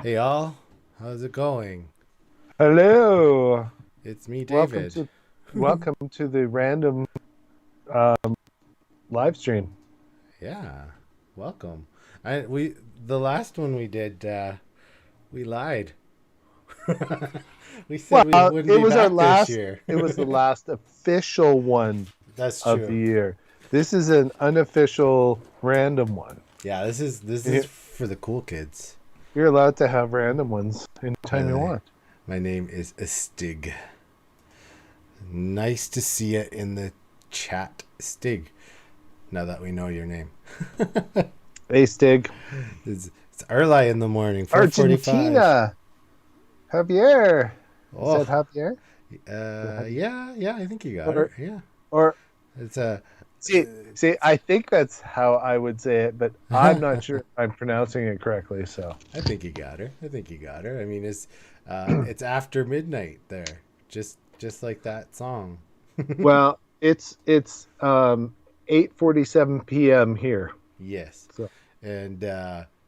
Hey all, how's it going? Hello. It's me, Welcome David. to welcome to the random um, live stream. Yeah, welcome. I we the last one we did, we lied. We said we Well, wouldn't be back this year. it was the last official one That's of the true. year. This is an unofficial random one. Yeah, this is You- for the cool kids. You're allowed to have random ones anytime you My, want. my name is Stig. Nice to see you in the chat, Stig. Now that we know your name, Hey Stig. it's early in the morning, 4:45. Argentina. Javier. Is that Oh, Javier? yeah, I think you got it. Or Yeah, or it's a. see, I think that's how I would say it, but I'm not sure if I'm pronouncing it correctly, so. I think you got her. I think you got her. I mean, it's after midnight there, just like that song. Well, it's 8:47 p.m. here. Yes, So and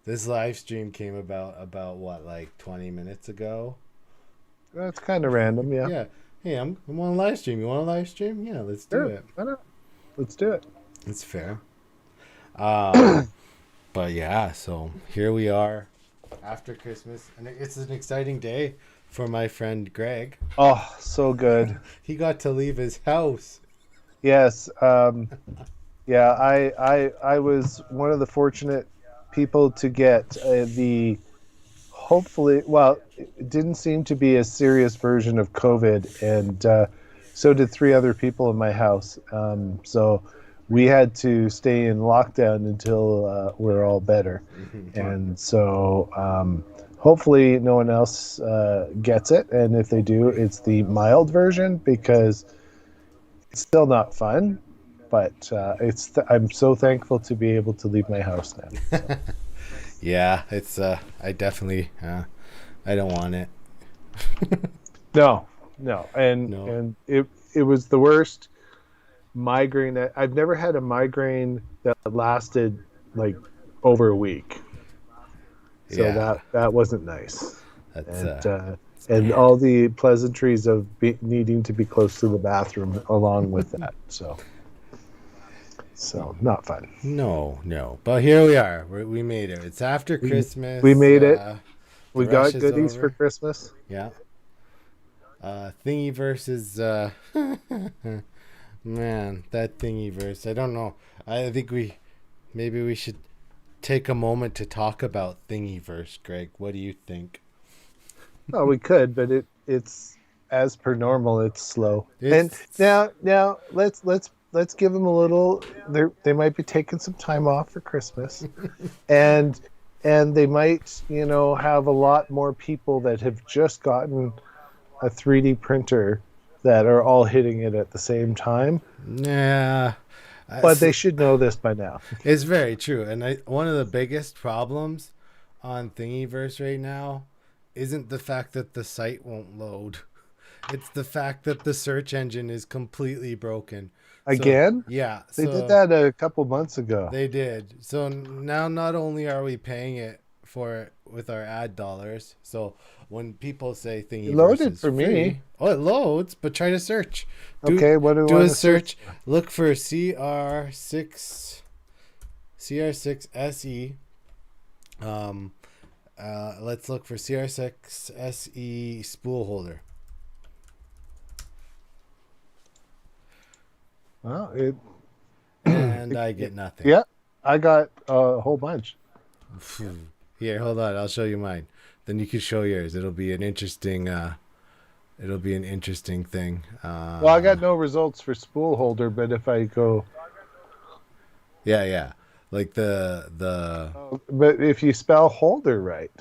this live stream came about what, like 20 minutes ago. that's kind of random, yeah. Yeah. Hey, I'm on a live stream. You want a live stream? Yeah, let's do Sure, it. why not? Let's do it. It's fair. Um, but yeah, so here we are after Christmas, and it's an exciting day for my friend Greg. Oh, so good. He got to leave his house. Yes. Yeah, I was one of the fortunate people to get the hopefully, well, it didn't seem to be a serious version of COVID, and so did three other people in my house. So we had to stay in lockdown until we're all better. And so hopefully no one else gets it. And if they do, it's the mild version because it's still not fun. But I'm so thankful to be able to leave my house now. So. Yeah, it's I definitely I don't want it. No, no, and No. and it was the worst migraine. I've never had a migraine that lasted like over a week. So Yeah, that wasn't nice, that's and bad. all the pleasantries of needing to be close to the bathroom along with that. So not fun. No, no. But here we are. We made it. It's after We we Christmas. made it. The We rush got is goodies for over. Christmas. Yeah. Thingy versus man, that thingy verse. I don't know. I think maybe we should take a moment to talk about Thingiverse, Greg. What do you think? Oh, we could, but it's as per normal. It's slow. And It's now let's give them a little. They might be taking some time off for Christmas, and they might have a lot more people that have just gotten a 3D printer that are all hitting it at the same time. yeah. But they should know this by now. It's very true. And one of the biggest problems on Thingiverse right now isn't the fact that the site won't load. It's the fact that the search engine is completely broken. So, Again, yeah. they did So that a couple months ago. they did. So now not only are we paying it for it with our ad dollars, so when people say It Thingiverse loaded is for free, me. oh, it loads, but try to search. Okay, what do we Do want a to search? search. Look for CR6 SE. Um, let's look for CR6 SE spool holder. Well, And I get nothing. yeah, I got a whole bunch. Here, hold on. I'll show you mine. Then you can show yours. It'll be an interesting. It'll be an interesting thing. Well, I got no results for spool holder, but if I go, Yeah. Like the but if you spell holder right,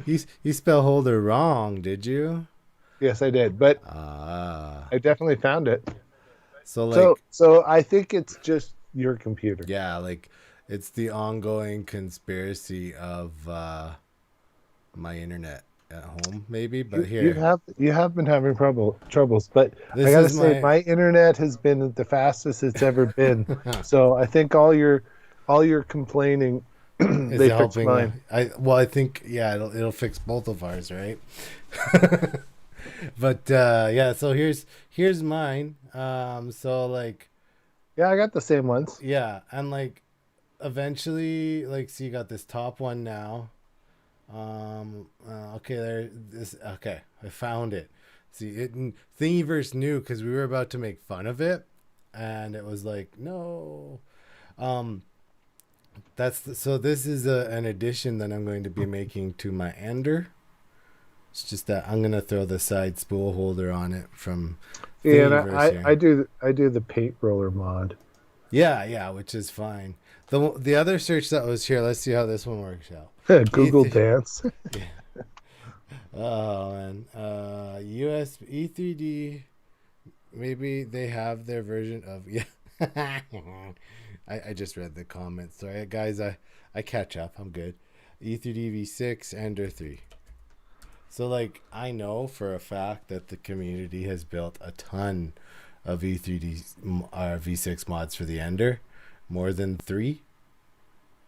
you spell holder wrong, did you? yes, I did. But Ah. I definitely found it. So like So I think it's just your computer. yeah, like it's the ongoing conspiracy of my internet at home, maybe. But here, You have been having troubles, but I this gotta is say my my internet has been the fastest it's ever been. So I think all your complaining Is They it fixed helping? mine. I think yeah, it'll fix both of ours, right? But yeah, so here's mine. So like Yeah, I got the same ones. yeah, and like eventually, like, so you got this top one now. Okay, there. This okay. I found it. See, it Thingiverse knew because we were about to make fun of it, and it was like no. Um, so this is an addition that I'm going to be making to my Ender. It's just that I'm gonna throw the side spool holder on it from Yeah, and Thingiverse here. I do the paint roller mod. Yeah, yeah, which is fine. The other search that was here. Let's see how this one works out. Google E3, Dance. yeah. Oh man. USB E3D. Maybe they have their version of yeah. I just read the comments. Sorry guys. I catch up. I'm good. E3D V6 Ender 3. So like I know for a fact that the community has built a ton of E3D V6 mods for the Ender, more than 3,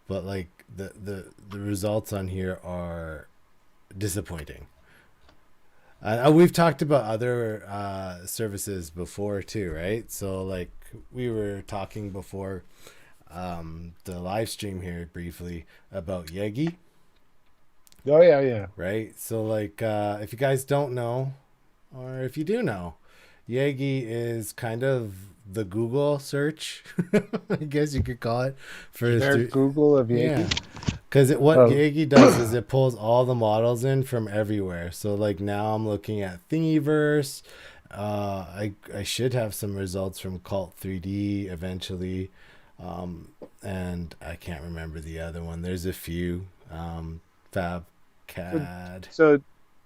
but like the results on here are disappointing. We've talked about other services before too, right? So like we were talking before the live stream here briefly about Yegi, Oh yeah, yeah. right? So like if you guys don't know, or if you do know, Yegi is kind of the Google search, I guess you could call it for Their Google of yeah. Yankee. Because what Oh, Yagi does is it pulls all the models in from everywhere. So like now I'm looking at Thingiverse. I should have some results from Cult 3D eventually, and I can't remember the other one. There's a few. so, FabCAD. so,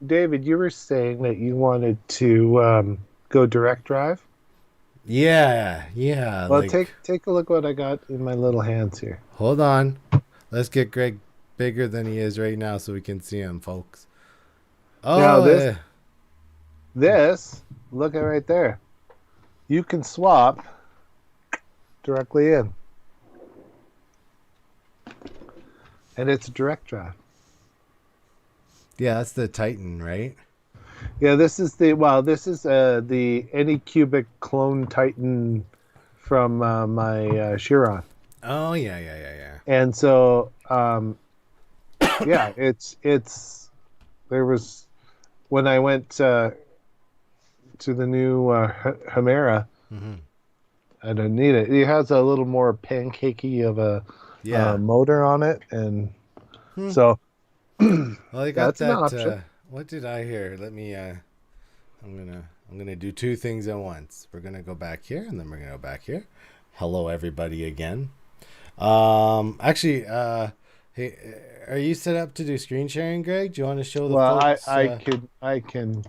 David, you were saying that you wanted to go direct drive. Yeah, yeah. Well, Like, take a look what I got in my little hands here. hold on. Let's get Greg bigger than he is right now so we can see him, folks. Now Oh, this yeah. this look at right there. You can swap directly in, and it's direct drive. Yeah, that's the Titan, right? Yeah, this is the Anycubic Clone Titan from my Chiron, Oh, yeah, yeah, yeah, yeah. and so yeah, it's there was when I went to the new Hemera. Mm-hmm. I don't need it. It has a little more pancakey of a Yeah. motor on it, and Hmm. so Well, I got that's an that. option. What did I hear? Let me. I'm gonna do two things at once. We're gonna go back here, and then we're gonna go back here. Hello, everybody, again. Actually, hey, are you set up to do screen sharing, Greg? Do you want to show the Well, folks? I can.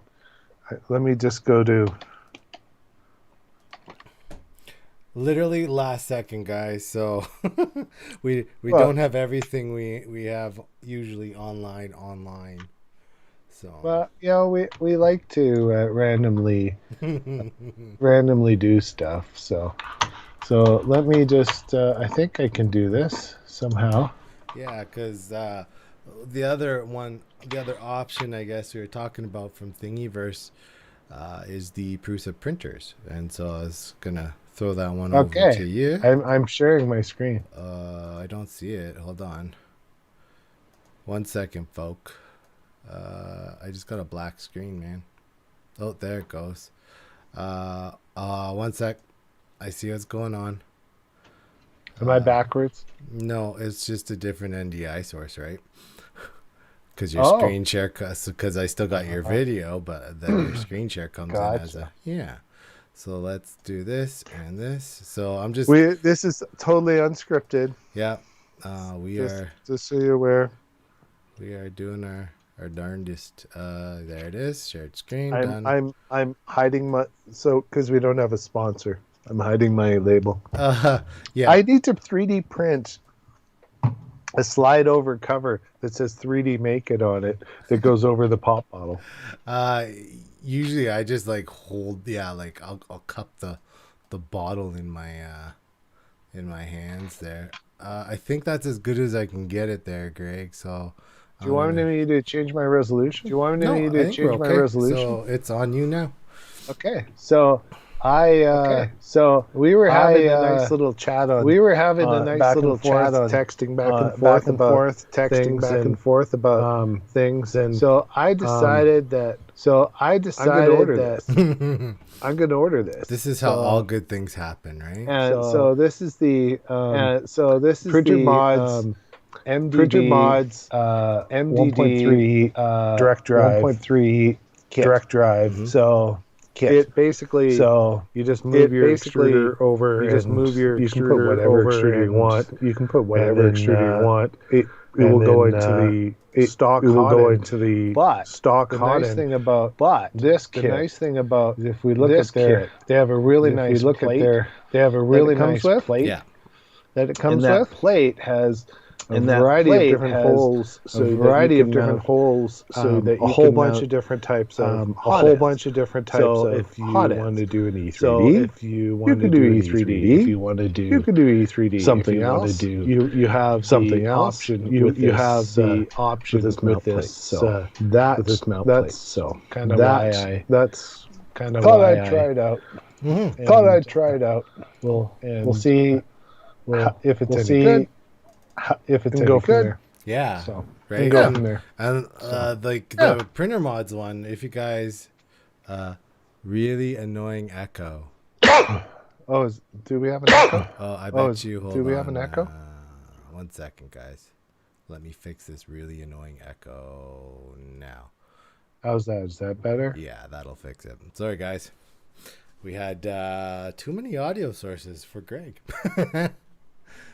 Let me just go to. Literally last second, guys. So we Well, don't have everything we have usually online. So well, you know, we like to randomly do stuff. So let me just. I think I can do this somehow. yeah, because the other option, I guess we were talking about from Thingiverse, is the Prusa printers, and so I was gonna throw that one over Okay, to you. I'm sharing my screen. I don't see it. Hold on, 1 second, folk. I just got a black screen, man. Oh, there it goes. 1 sec. I see what's going on. Am I Uh, backwards? no, it's just a different NDI source, right? Because your Oh, screen share, because I still got your uh, video, but then your screen share comes in as a gotcha. yeah. So let's do this and this. So I'm just This is totally unscripted. yeah. We are Just so you're aware. doing our darndest. There it is. Shared screen done. I'm hiding my because we don't have a sponsor. I'm hiding my label. Uh, yeah. I need to 3D print a slide over cover that says 3D make it on it that goes over the pop bottle. Uh, Usually I just like hold yeah, like I'll cup the bottle in my hands there. I think that's as good as I can get it there, Greg. So Do you I'm want gonna. me to change my resolution? Do you want me No, I to think we're change my okay. resolution? So it's on you now. Okay. So we were having a nice little chat on back and forth, texting back and forth, texting back and forth about things, and so I decided that I'm going to order this. I'm going to order this. This is how all good things happen, right? And so this is the Printer Mods MDD Printer Mods MDD 1.3 direct drive 1.3 kit. direct drive. Mm-hmm. So Kit. it basically you just move your extruder over. You just move your you can put whatever extruder you want. You can put whatever extruder you want. It will go into the stock. It will hot go end. into the But stock the hot nice end. thing about this the kit, nice thing about if we look this at their, kit, they have a really if nice we look plate. at their, they have a really nice plate. Yeah. That it comes And that with. plate has A variety of different holes, so that you can mount, so that a you whole can bunch mount, of different types of a hot whole ends. bunch of different types So of if you hot want ends. to do an E3D, So if you want to can do do an E3D. if you want to do, you can do E3D. something if you else. Want to do You have something the else. option. You You have the with option this mount plate. So With this mount plate. So kind of why I that's kind of thought why I'd try it out. Mm-hmm. Thought I'd try it out. We'll see if it's we'll any good. If it's And any go good. from there. Yeah. So right. and go from there. And the printer mods one, if you guys really annoying echo. Oh, do we have an echo? Oh, I bet you. Hold on. Do we have an echo? 1 second, guys. Let me fix this really annoying echo now. How's that? Is that better? Yeah, that'll fix it. Sorry, guys. We had too many audio sources for Greg.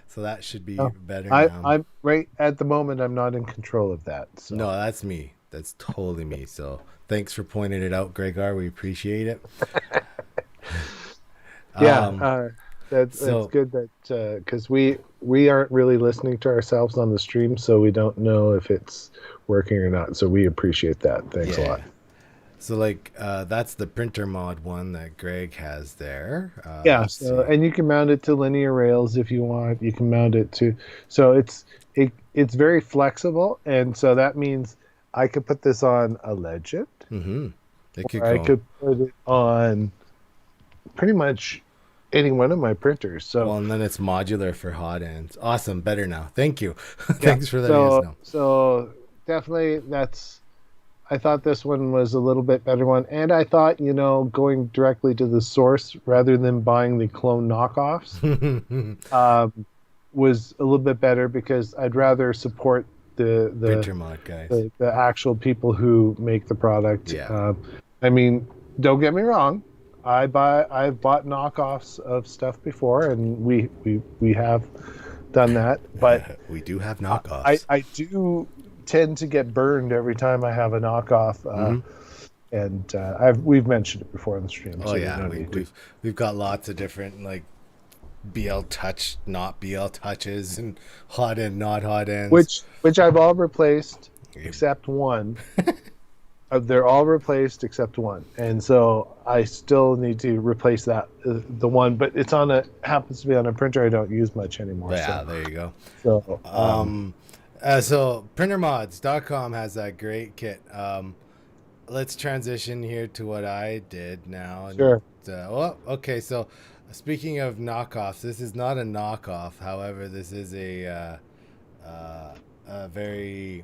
So that should be better now. I'm right at the moment. I'm not in control of that. So. No, that's me. That's totally me. So thanks for pointing it out, Gregor. We appreciate it. That's good that because we aren't really listening to ourselves on the stream, so we don't know if it's working or not. So we appreciate that. Thanks a lot. So that's the printer mod one that Greg has there. And you can mount it to linear rails if you want. You can mount it to, so it's very flexible, and so that means I could put this on a Legend. Mm-hmm. I could put it on pretty much any one of my printers. So and then it's modular for hot ends. Awesome, better now. Thank you. Thanks for letting us know. So definitely I thought this one was a little bit better one, and I thought going directly to the source rather than buying the clone knockoffs was a little bit better because I'd rather support the printer mod guys, the actual people who make the product. Yeah. I mean, don't get me wrong. I've bought knockoffs of stuff before, and we have done that. But we do have knockoffs. I do tend to get burned every time I have a knockoff, and we've mentioned it before on the stream. Oh yeah, we've got lots of different BL touch, not BL touches, and hot end, not hot ends. Which I've all replaced except one. They're all replaced except one, and so I still need to replace that the one. But it's happens to be on a printer I don't use much anymore. Yeah, there you go. So printermods.com has that great kit. Let's transition here to what I did now. Sure. Okay. So speaking of knockoffs, this is not a knockoff. However, this is a very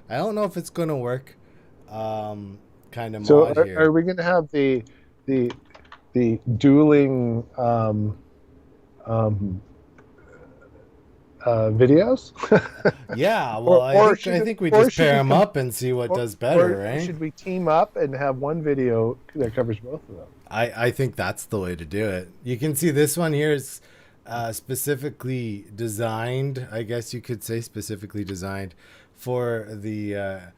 I don't know if it's going to work. Kind of mod here. Are we going to have the dueling videos? Yeah, well, I think we just pair them up and see what does better, right? Should we team up and have one video that covers both of them? I think that's the way to do it. You can see this one here is specifically designed, I guess you could say specifically designed for the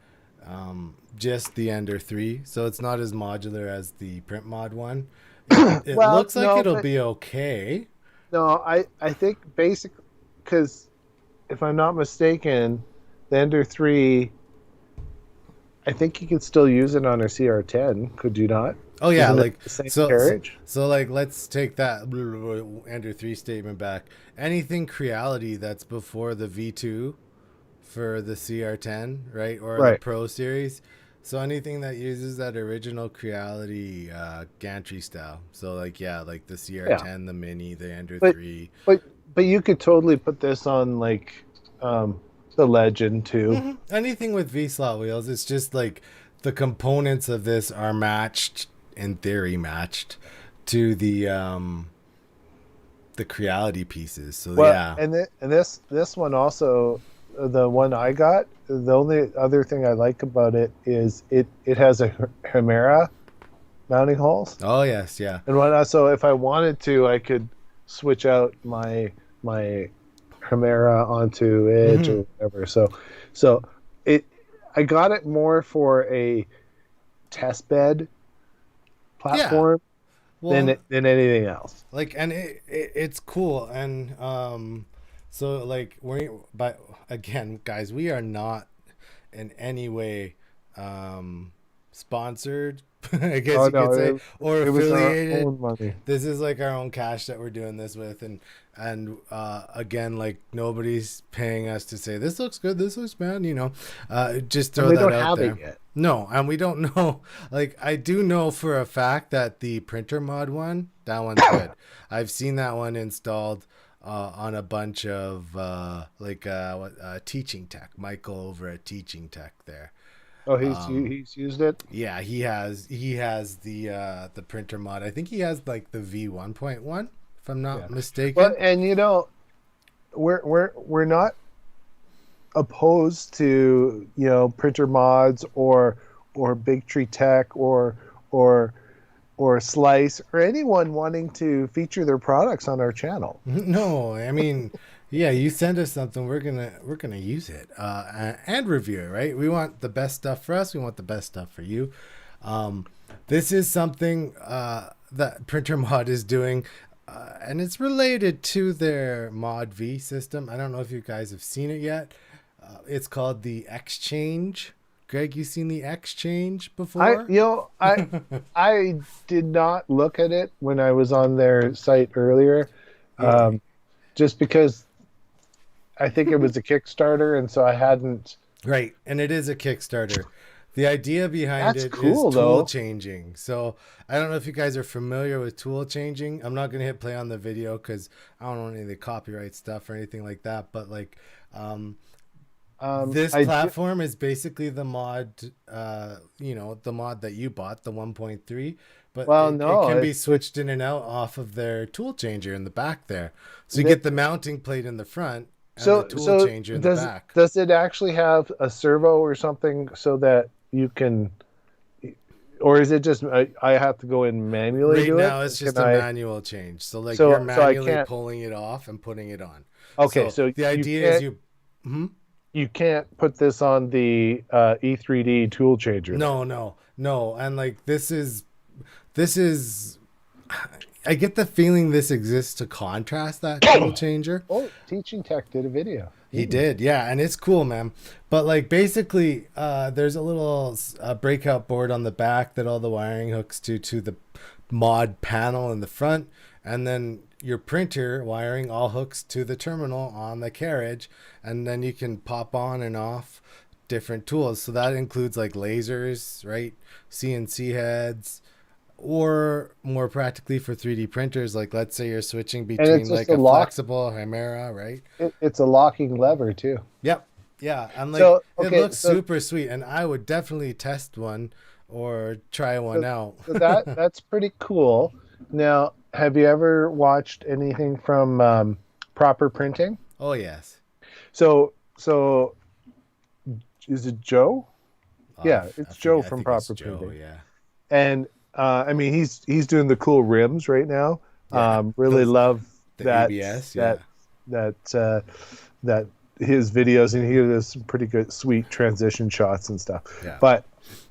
just the Ender 3, so it's not as modular as the print mod one. It looks like it'll be okay. No, I think basically, because if I'm not mistaken, the Ender 3, I think you could still use it on a CR10, could you not? Oh yeah, Isn't it like the same so so, carriage? so like let's take that Ender 3 statement back. Anything Creality that's before the V2 for the CR10, right? Or the Right. Pro series. So anything that uses that original Creality gantry style. So like yeah, like the Yeah. CR10, the Mini, the Ender But 3. but but you could totally put this on like um the Legend too. Anything with V slot wheels, it's just like the components of this are matched, in theory matched, to the Creality pieces. So Well, yeah. and this one also, the one I got. The only other thing I like about it is it has a Hemera mounting holes, Oh yes, yeah. and whatnot. So if I wanted to, I could switch out my Hemera onto it Hmm. or whatever. So it I got it more for a test bed Yeah. platform Well, than anything else. like and it's cool and so like we but again guys, we are not in any way sponsored, I guess Oh you could no, say, or it was our affiliated. own money. This is like our own cash that we're doing this with, and again, like nobody's paying us to say this looks good, this looks bad, just And throw we that don't out have it there. yet. No, and we don't know. Like I do know for a fact that the printer mod one, that one's good. I've seen that one installed on a bunch of teaching tech. Michael over at Teaching Tech there. Oh, Um, he's used it. yeah, he has the printer mod. I think he has like the V1.1, if I'm Yeah. not Well, mistaken. and we're not opposed to printer mods or Big Tree Tech or or Slice or anyone wanting to feature their products on our channel. No, I mean, yeah, you send us something, we're gonna use it and review it, right? We want the best stuff for us. We want the best stuff for you. Um, this is something that Printer Mod is doing, and it's related to their Mod V system. I don't know if you guys have seen it yet. It's called the Exchange. Greg, you seen the Exchange I before? you know I did not look at it when I was on their site earlier, Yeah. um, just because I think it was a Kickstarter, and so I hadn't. Right, and it is a Kickstarter. The idea behind That's it is cool tool though. changing. So I don't know if you guys are familiar with tool changing. I'm not gonna hit play on the video because I don't want any of the copyright stuff or anything like that. But like, this I do, platform is basically the mod, the mod that you bought, the 1.3. But well, it no, can be it's switched in and out off of their tool changer in the back there. So you that. get the mounting plate in the front and the tool So changer in the back. does it actually have a servo or something so that you can, or is it just I have to go in manually Right do it? now, it's Can just a I? manual change. So like you're So I manually can't. pulling it off and putting it on. Okay, So so the idea is you. Hmm? you can't put this on the E3D tool changer then. No, no, no, and like this is. I get the feeling this exists to contrast that tool changer. Oh, Teaching Tech did a video. He did, yeah, and it's cool, man. But like basically, there's a little breakout board on the back that all the wiring hooks to the mod panel in the front, and then your printer wiring all hooks to the terminal on the carriage, and then you can pop on and off different tools. So that includes like lasers, right? CNC heads, or more practically for 3D printers, like let's say you're switching And it's between just like a a lock. flexible Chimera, right? It's a locking lever too. Yep. Yeah. And like So it okay, looks super sweet. And I would definitely test one or try one so, out. so that's pretty cool. Now, have you ever watched anything from Proper Printing? Oh, yes. So is it Joe? Yeah, I it's Joe forget. I from think it's Proper Joe. Printing, Yeah. and I mean he's doing the cool rims right now. Yeah. Really Those, love the that ABS. that Yeah. that that his videos, and he does some pretty good sweet transition shots and stuff. Yeah. But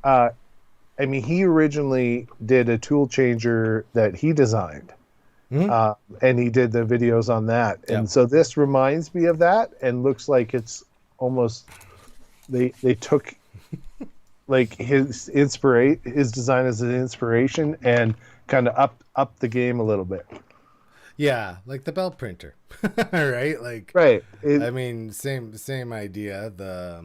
I mean, he originally did a tool changer that he designed. Hmm. And he did the videos on that. And Yep. so this reminds me of that and looks like it's almost they took like his design as an inspiration and kind of up the game a little bit. Yeah, like the belt printer, right? Like, Right. I mean, same idea. The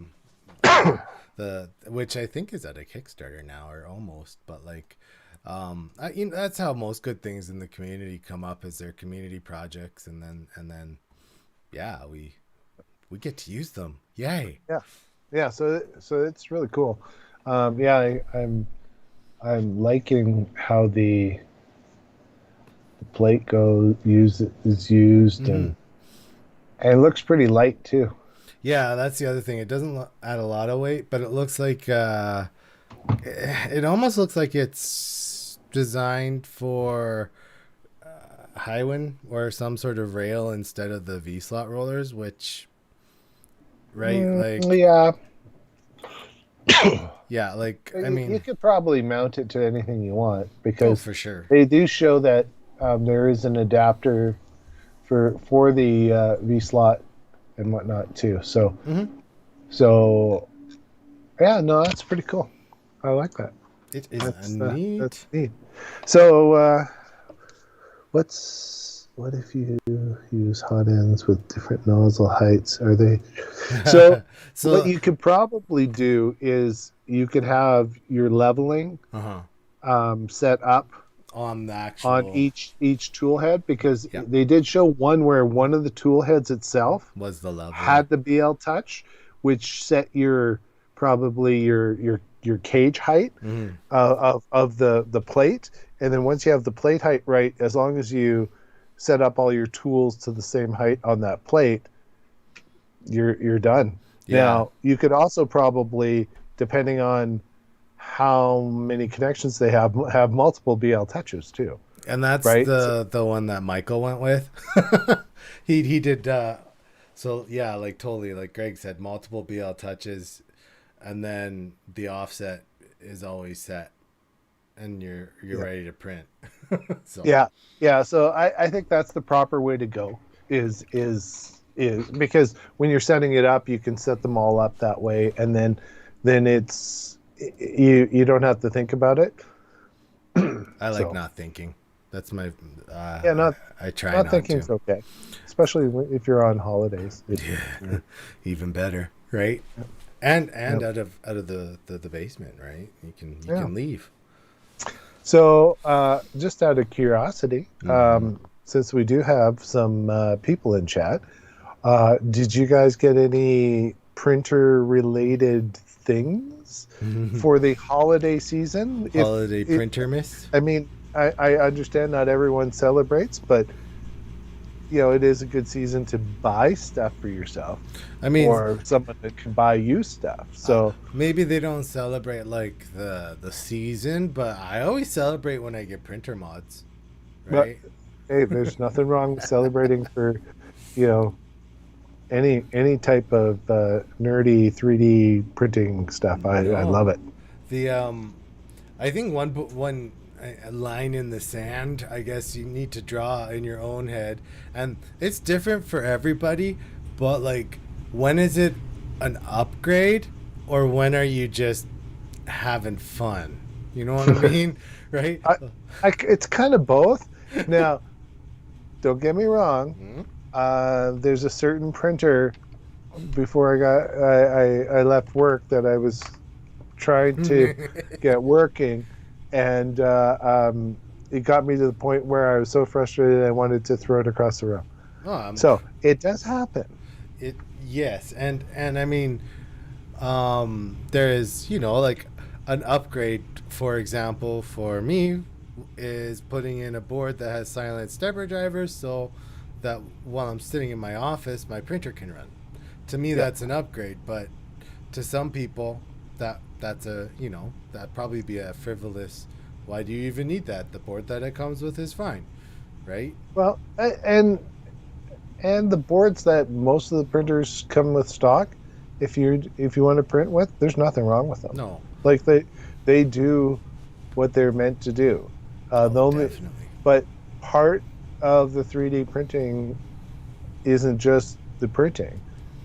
which I think is at a Kickstarter now or almost, but like, that's how most good things in the community come up as their community projects, and then yeah, we get to use them. Yay! Yeah. Yeah. So it's really cool. Yeah, I'm liking how the plate is used, Mm-hmm. and it looks pretty light too. Yeah, that's the other thing. It doesn't add a lot of weight, but it looks like it almost looks like it's designed for Highwind or some sort of rail instead of the V slot rollers, which right, like Yeah. yeah, like I You mean, could probably mount it to anything you want oh because for sure. they do show that there is an adapter for the V slot and whatnot too. So Mm-hmm. so yeah, no, that's pretty cool. I like that. It is That's neat. neat. So what if you use hot ends with different nozzle heights? Are they so? What So you could probably do is you could have your leveling uh-huh. set up On the on actual each tool head because yeah, they did show one where one of the tool heads itself was the leveling. had the BL touch, which set your probably your cage height Mm-hmm. of the plate, and then once you have the plate height right, as long as you set up all your tools to the same height on that plate, you're done. Yeah. Now you could also probably, depending on how many connections they have multiple BL touches too, And that's right? the one that Michael went with. He did so yeah, like totally like Greg said, multiple BL touches, and then the offset is always set, and you're Yeah. ready to print. So Yeah. So I think that's the proper way to go. Is because when you're setting it up, you can set them all up that way, and then it's you don't have to think about it. I like So not thinking. That's my yeah, not I try not not thinking's to. okay, especially if you're on holidays. Yeah, even better, right? And Yeah. out of the basement, right? You Yeah. can leave. So just out of curiosity, Mm-hmm. since we do have some people in chat, did you guys get any printer related things for the holiday season? Holiday printer miss. I mean, I understand not everyone celebrates, but it is a good season to buy stuff for yourself, I mean, or someone that can buy you stuff. So maybe they don't celebrate like the season, but I always celebrate when I get printer mods, but right? hey, there's nothing wrong with celebrating for you know any type of nerdy 3D printing stuff. I love No, it. the I think one line in the sand, I guess you need to draw in your own head, and it's different for everybody. But like, when is it an upgrade, or when are you just having fun? You know what I mean, right? I, it's kind of both. Now, don't get me wrong. Mhm. There's a certain printer before I left work that I was trying to get working, and it got me to the point where I was so frustrated I wanted to throw it across the room. Oh, So it does happen. it yes, and I mean, there is like an upgrade. For example, for me, is putting in a board that has silent stepper drivers, so that while I'm sitting in my office, my printer can run. To me, Yeah. that's an upgrade, but to some people, that's a that probably be a frivolous. Why do you even need that? The board that it comes with is fine, right? Well, and the boards that most of the printers come with stock, if you want to print with, there's nothing wrong with them. No, Like they do what they're meant to do. The oh, only definitely. But part of the 3D printing isn't just the printing;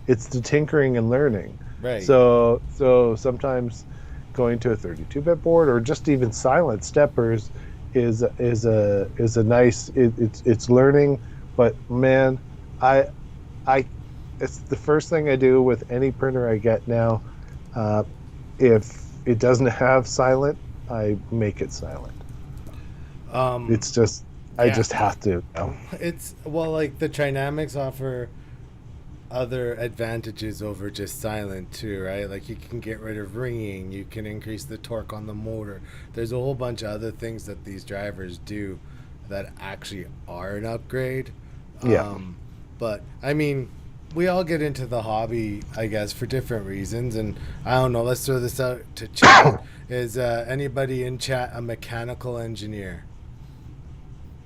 it's the tinkering and learning. Right. So sometimes going to a 32-bit board or just even silent steppers is a nice. It's learning, but man, I I it's the first thing I do with any printer I get now. If it doesn't have silent, I make it silent. Um, It's just I yeah, just have to. You know? it's well, like the Trinamics offer other advantages over just silent too, right? Like you can get rid of ringing, you can increase the torque on the motor. There's a whole bunch of other things that these drivers do that actually are an upgrade. Yeah. Um, but I mean, we all get into the hobby, I guess, for different reasons. And I don't know. Let's throw this out to chat. Is anybody in chat a mechanical engineer?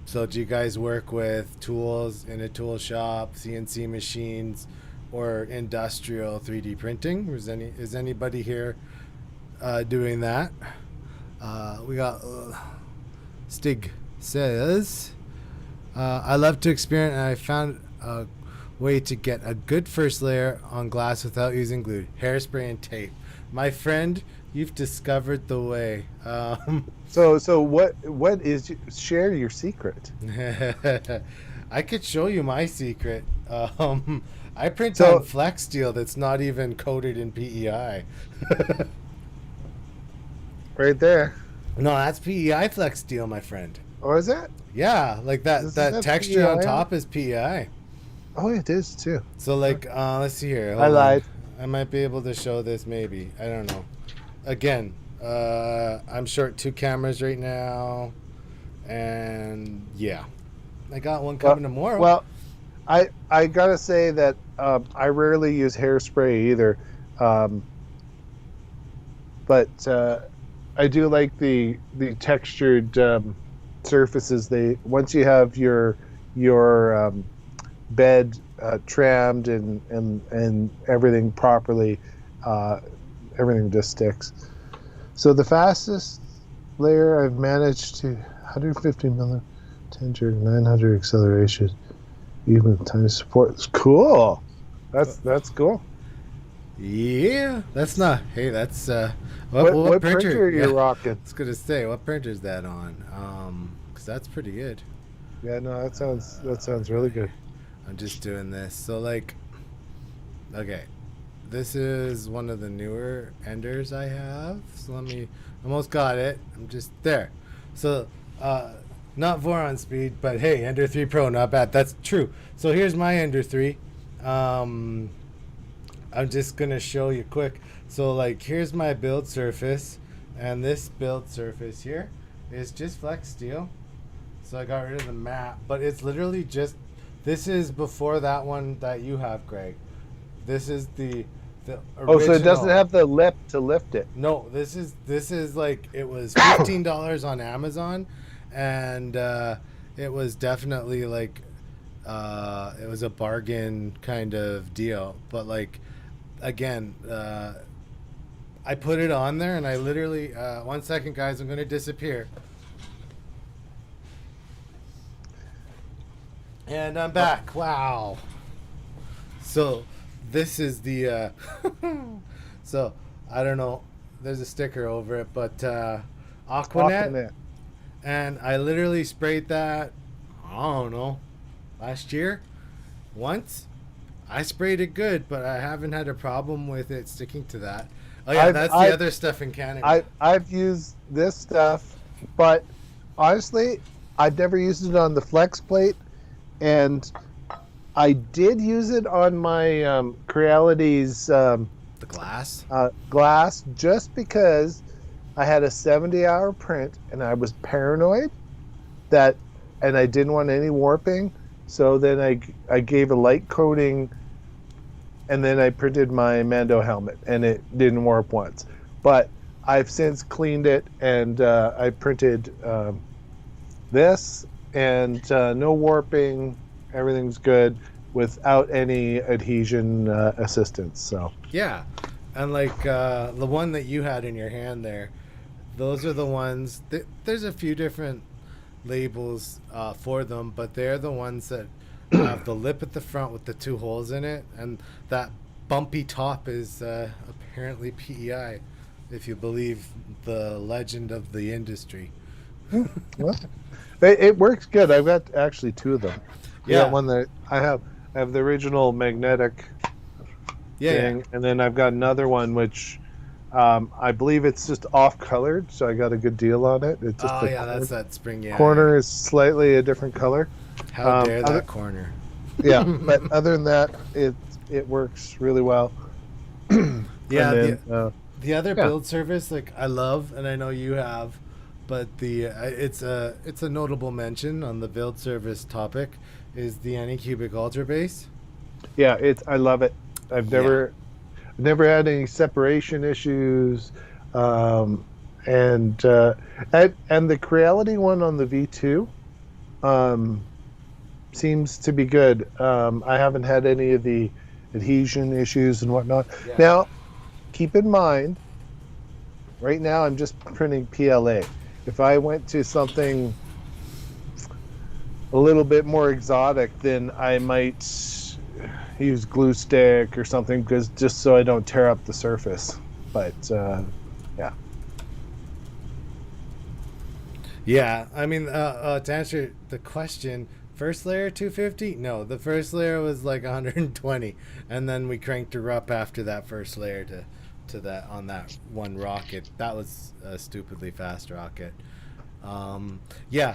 So do you guys work with tools in a tool shop, CNC machines, or industrial 3D printing? Is anybody here doing that? We got Stig says, I love to experiment, and I found a way to get a good first layer on glass without using glue, hairspray, and tape. My friend, you've discovered the way. So what is share your secret? I could show you my secret. I print on So flex steel that's not even coated in PEI. right there. No, that's PEI flex steel, my friend. Or is that? Yeah, like that Is that that texture on PEI? top is PEI. Oh, it is too. So like, let's see here. I Hold on. lied. I might be able to show this. Maybe I don't know. Again, I'm short two cameras right now, and yeah, I got one Well, coming tomorrow. well, I gotta say that I rarely use hairspray either, um, but I do like the textured surfaces. They once you have your bed trimmed and everything properly, uh, everything just sticks. So the fastest layer I've managed to 150 millimeter tensor, 900 acceleration, even time support. It's cool. That's cool. Yeah, that's not. Hey, that's What printer? printer are you Yeah, rocking? it's good to say. What printer is that on? Cause that's pretty good. Yeah, no, that sounds really good. I'm just doing this. So like, okay, this is one of the newer enders I have. So let me. Almost got it. I'm just there. So not Voron speed, but hey, Ender 3 Pro, not bad. That's true. So here's my Ender 3. I'm just gonna show you quick. So like, here's my build surface, and this build surface here is just flex steel. So I got rid of the mat, but it's literally just. This is before that one that you have, Greg. This is the original. Oh, so it doesn't have the lip to lift it. No, this is like, it was $15 on Amazon, and it was definitely like it was a bargain kind of deal. But like, again, I put it on there, and I literally 1 second, guys, I'm gonna disappear, and I'm back. Wow. So this is the so I don't know. There's a sticker over it, but Aquanet, Aquanet. and I literally sprayed that. I don't know, last year, once. I sprayed it good, but I haven't had a problem with it sticking to that. Oh yeah, that's the other stuff in Canada. I've used this stuff, but honestly, I've never used it on the flex plate, and I did use it on my Creality's The glass. glass just because I had a 70-hour print and I was paranoid that, and I didn't want any warping. So then I gave a light coating, and then I printed my Mando helmet, and it didn't warp once. But I've since cleaned it, and I printed this, and no warping. Everything's good without any adhesion assistance. So Yeah, and like the one that you had in your hand there, those are the ones. There's a few different labels for them, but they're the ones that have the lip at the front with the two holes in it, and that bumpy top is apparently PEI. if you believe the legend of the industry. Well, it works good. I've got actually two of them. I got Yeah, one that I have the original magnetic yeah, yeah. thing, and then I've got another one which I believe it's just off colored, so I got a good deal on it. It's just Oh the yeah, that's that spring. Yeah, yeah. corner is slightly a different color. How dare Other, that corner? yeah, but other than that, it works really well. And Yeah, then the other yeah, build service like I love, and I know you have, but it's a notable mention on the build service topic is the Anycubic Ultra Base. yeah, it's I love it. I've Yeah. never had any separation issues, um, and and the Creality one on the V2 um, seems to be good. I haven't had any of the adhesion issues and whatnot. Yeah. Now, keep in mind, right now I'm just printing PLA. If I went to something a little bit more exotic, then I might use glue stick or something because just so I don't tear up the surface. But yeah, Yeah, I mean, to answer the question, first layer 250? No, the first layer was like 120, and then we cranked her up after that first layer to that on that one rocket. That was a stupidly fast rocket. Yeah,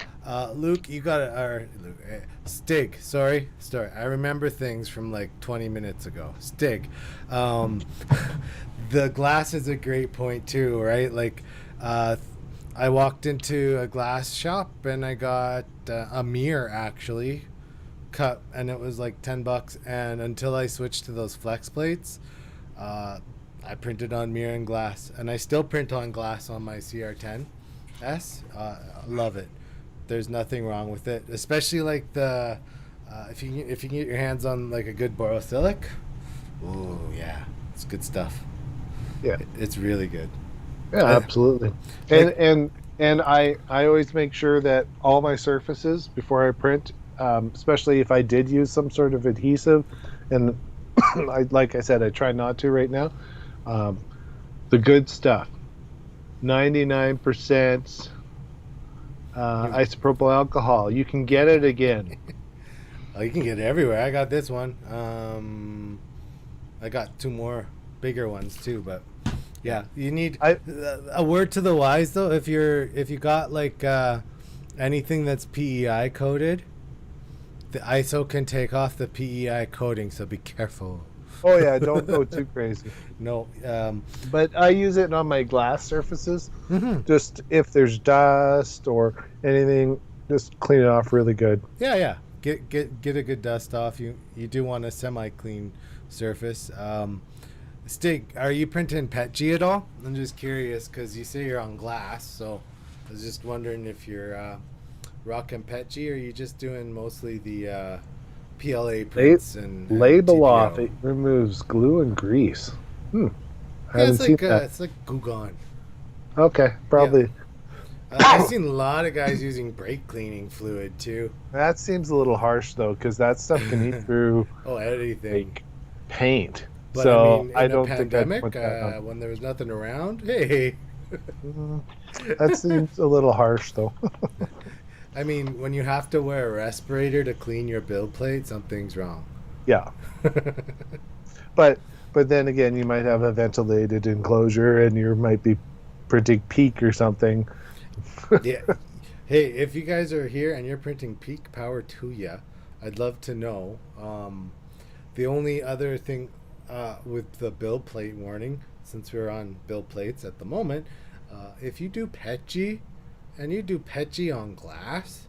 Luke, you got it. Or Luke, Stig, sorry. I remember things from like 20 minutes ago. Stig, um, the glass is a great point too, right? Like, uh, I walked into a glass shop and I got a mirror actually cut, and it was like $10. And until I switched to those flex plates, uh, I printed on mirror and glass, and I still print on glass on my CR10S. Love it. There's nothing wrong with it, especially like the if you can get your hands on like a good borosilicate. Oh yeah, it's good stuff. yeah, It's really good. yeah, I, absolutely. And like I always make sure that all my surfaces before I print, especially if I did use some sort of adhesive, and like I said, I try not to right now. Um, the good stuff, 99% you, isopropyl alcohol. You can get it again. oh, you can get it everywhere. I got this one. I got two more bigger ones too, but yeah, you need I a word to the wise though. If you got like anything that's PEI coated, the ISO can take off the PEI coating, so be careful. Oh yeah, don't go too crazy. No, But I use it on my glass surfaces. mhm. Just if there's dust or anything, just clean it off really good. Yeah, yeah. Get a good dust off. You do want a semi clean surface. Stig, are you printing PETG at all? I'm just curious because you say you're on glass, so I was just wondering if you're rocking PETG, or are you just doing mostly the PLA La- prints and Label off. TPO? It removes glue and grease. I Yeah, haven't seen that. it's like Gugon. Okay, Yeah, probably. I've seen a lot of guys using brake cleaning fluid too. That seems a little harsh though, because that stuff can eat through Oh, anything. like paint. But I So mean, I in a don't think I'd pandemic, put that on. when there was nothing around, hey. Mm, that seems a little harsh though. I mean, when you have to wear a respirator to clean your build plate, something's wrong. Yeah, but then again, you might have a ventilated enclosure, and you might be printing peak or something. Yeah. Hey, if you guys are here and you're printing peak, power to ya. I'd love to know. The only other thing with the build plate warning, since we're on build plates at the moment, if you do PETG and you do PETG on glass,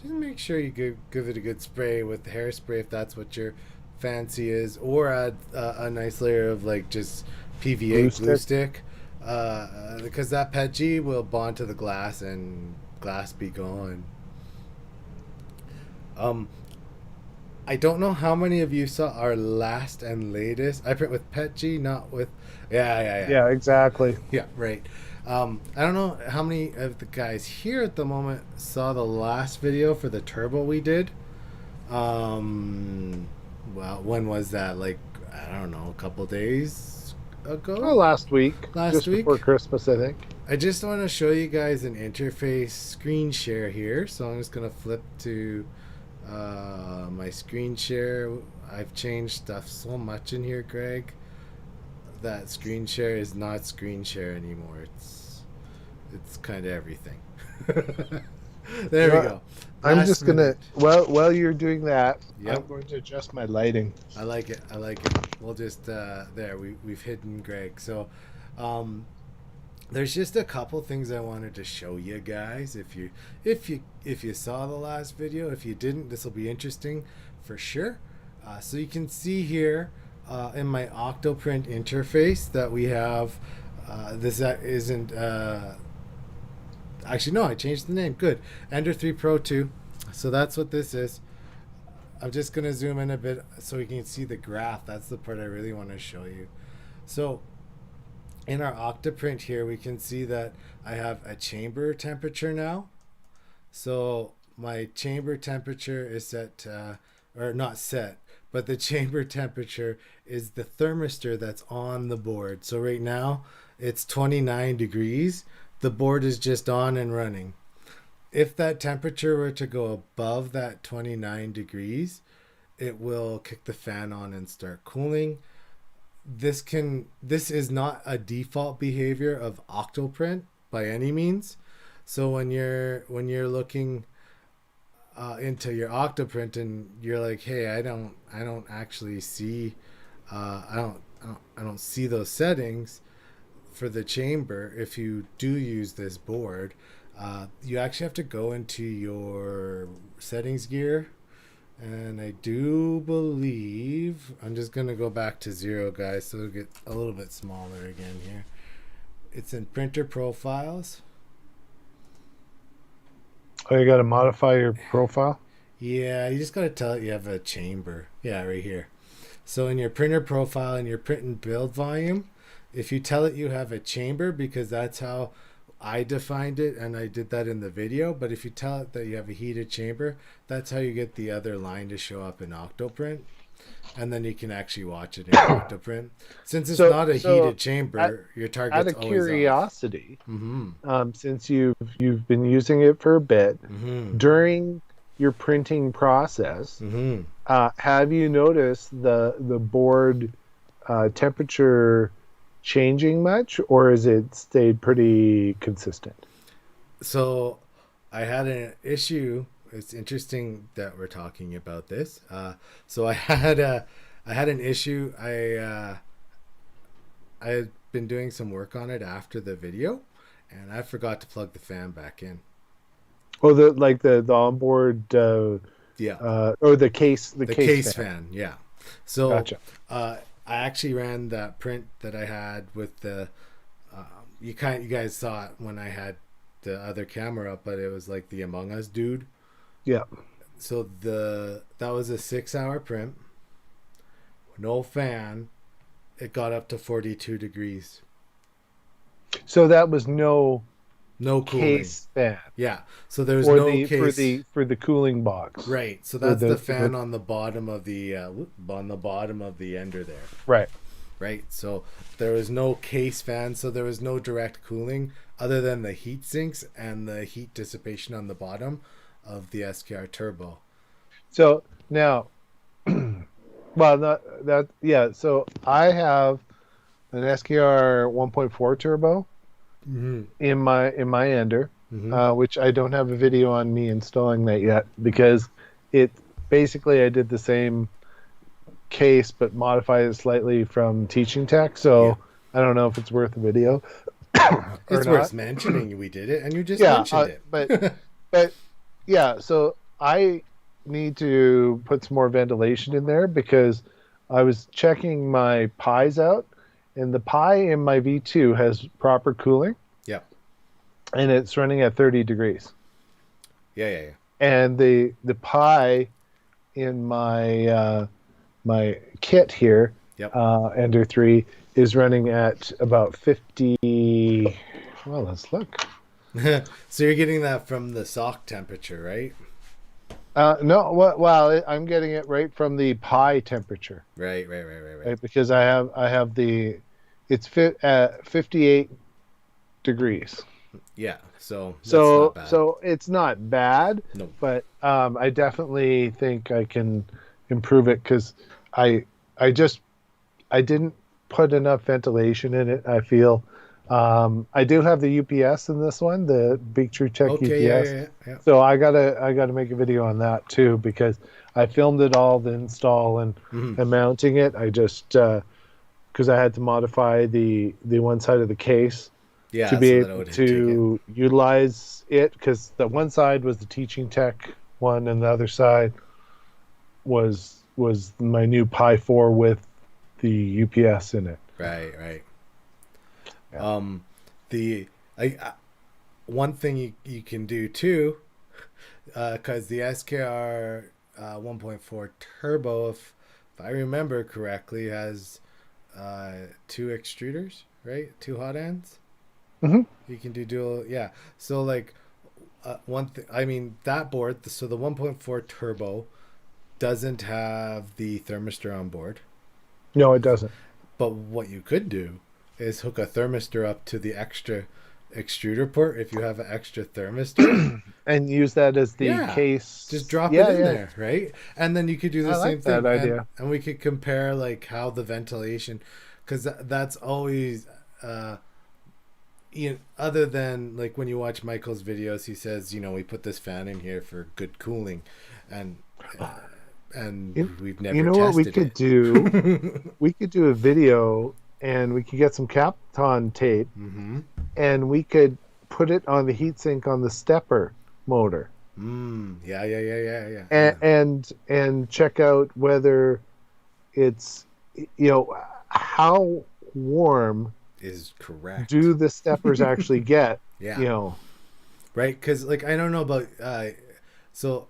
just make sure you give it a good spray with hairspray if that's what your fancy is, or add a nice layer of like just PVA glue stick, because that PETG will bond to the glass and glass be gone. Um, I don't know how many of you saw our last and latest. I print with PETG, not with. Yeah, yeah, yeah. Yeah, exactly. Yeah, right. I don't know how many of the guys here at the moment saw the last video for the turbo we did. Well, when was that? Like, I don't know, a couple days Oh, ago, last week, last just before week. Christmas, I think. I just want to show you guys an interface screen share here. So I'm just going to flip to my screen share. I've changed stuff so much in here, Greg, that screen share is not screen share anymore. It's kind of everything. There we Well, go. I'm Last just gonna minute. while you're doing that, I'm Yep. going to adjust my lighting. I like it. I like it. We'll just there we've hidden Greg. So um there's just a couple things I wanted to show you guys. If you saw the last video, if you didn't, this will be interesting for sure. So you can see here in my Octoprint interface that we have this isn't actually no, I changed the name. Good. Ender 3 Pro 2. So that's what this is. I'm just gonna zoom in a bit so you can see the graph. That's the part I really want to show you. So in our Octoprint here, we can see that I have a chamber temperature now. So my chamber temperature is set, or not set, but the chamber temperature is the thermistor that's on the board. So right now it's 29 degrees. The board is just on and running. If that temperature were to go above that 29 degrees, it will kick the fan on and start cooling. This is not a default behavior of Octoprint by any means. So when you're looking into your Octoprint and you're like, hey, I don't actually see I don't see those settings for the chamber. If you do use this board, you actually have to go into your settings gear, and I do believe I'm just gonna go back to 0, guys, so it'll get a little bit smaller again here. It's in printer profiles. Oh, you got to modify your profile. Yeah, you just gotta tell it you have a chamber. Yeah, right here. So in your printer profile and your print and build volume, if you tell it you have a chamber, because that's how I defined it and I did that in the video, but if you tell it that you have a heated chamber, that's how you get the other line to show up in Octoprint. And then you can actually watch it in Octoprint. Since it's So, not a so heated out, chamber, your out target's of always off. curiosity, Mm-hmm. since you've been using it for a bit Mm-hmm. during your printing process, Mm-hmm. have you noticed the board temperature changing much, or has it stayed pretty consistent? So I had an issue. It's interesting that we're talking about this. So I had an issue. I had been doing some work on it after the video, and I forgot to plug the fan back in. Oh, the onboard Yeah, or the the case case fan. fan. Yeah. So Gotcha. I actually ran that print that I had with the. You guys saw it when I had the other camera up, but it was like the Among Us dude. Yeah. So that was a 6-hour print, no fan. It got up to 42 degrees, So that was no no cooling. case fan, Yeah, so there was or no the case. for the cooling box, Right, so or that's the the fan on the bottom of the ender there. right. Right, so there was no case fan, so there was no direct cooling other than the heat sinks and the heat dissipation on the bottom of the SKR turbo. So now, well, not that, yeah. So I have an SKR 1.4 turbo Mm-hmm. in my ender, Mm-hmm. which I don't have a video on me installing that yet, because it basically I did the same case but modified it slightly from teaching tech. Yeah, So I don't know if it's worth a video or it's not. worth mentioning we did it, and you just Yeah, mentioned but it. but yeah. So I need to put some more ventilation in there, because I was checking my pies out, and the pie in my V2 has proper cooling, Yeah, and it's running at 30 degrees. yeah, yeah, yeah. And the pie in my kit here, Yep. Ender 3, is running at about 50. Well, let's look. So you're getting that from the sock temperature, right? No, well, I'm getting it right from the pie temperature, Right, right, right, right, right. right? Because I have the It's 58 degrees. Yeah, so that's not So bad. so it's not bad, No. but I definitely think I can improve it because I I just I didn't put enough ventilation in it. I feel I do have the UPS in this one, the Big True Tech Okay, yeah, UPS. yeah, yeah, So I gotta make a video on that too because I filmed it all, the install yeah. and mounting it. I just because I had to modify the one side of the case to Yeah, be so that I able would take it. to utilize it because the one side was the teaching tech one and the other side was my new Pi 4 with the UPS in it. Right, right. Yeah. Um, the I one thing you can do too, because the SKR 1.4 turbo, if I remember correctly, has two extruders, right? Two hot ends. Hmm. You can do dual, yeah. So like one thing, I mean that board. So the 1.4 turbo doesn't have the thermistor on board. No, it doesn't. But what you could do is hook a thermistor up to the extra extruder port if you have an extra thermistor. And use that as the Yeah. Just case. drop it Yeah, in yeah. there, right? And then you could do the I like same that thing, idea. and we could compare like how the ventilation, because that's always, other than like when you watch Michael's videos, he says, we put this fan in here for good cooling, and and You, we've you never know what we tested could it. do? We could do a video and we could get some Kapton tape Mm-hmm. and we could put it on the heatsink on the stepper motor Yeah, yeah, yeah, yeah, yeah, and yeah. and check out whether it's how warm Is correct. do the steppers actually get, Yeah. you know. Right? Because like I don't know about so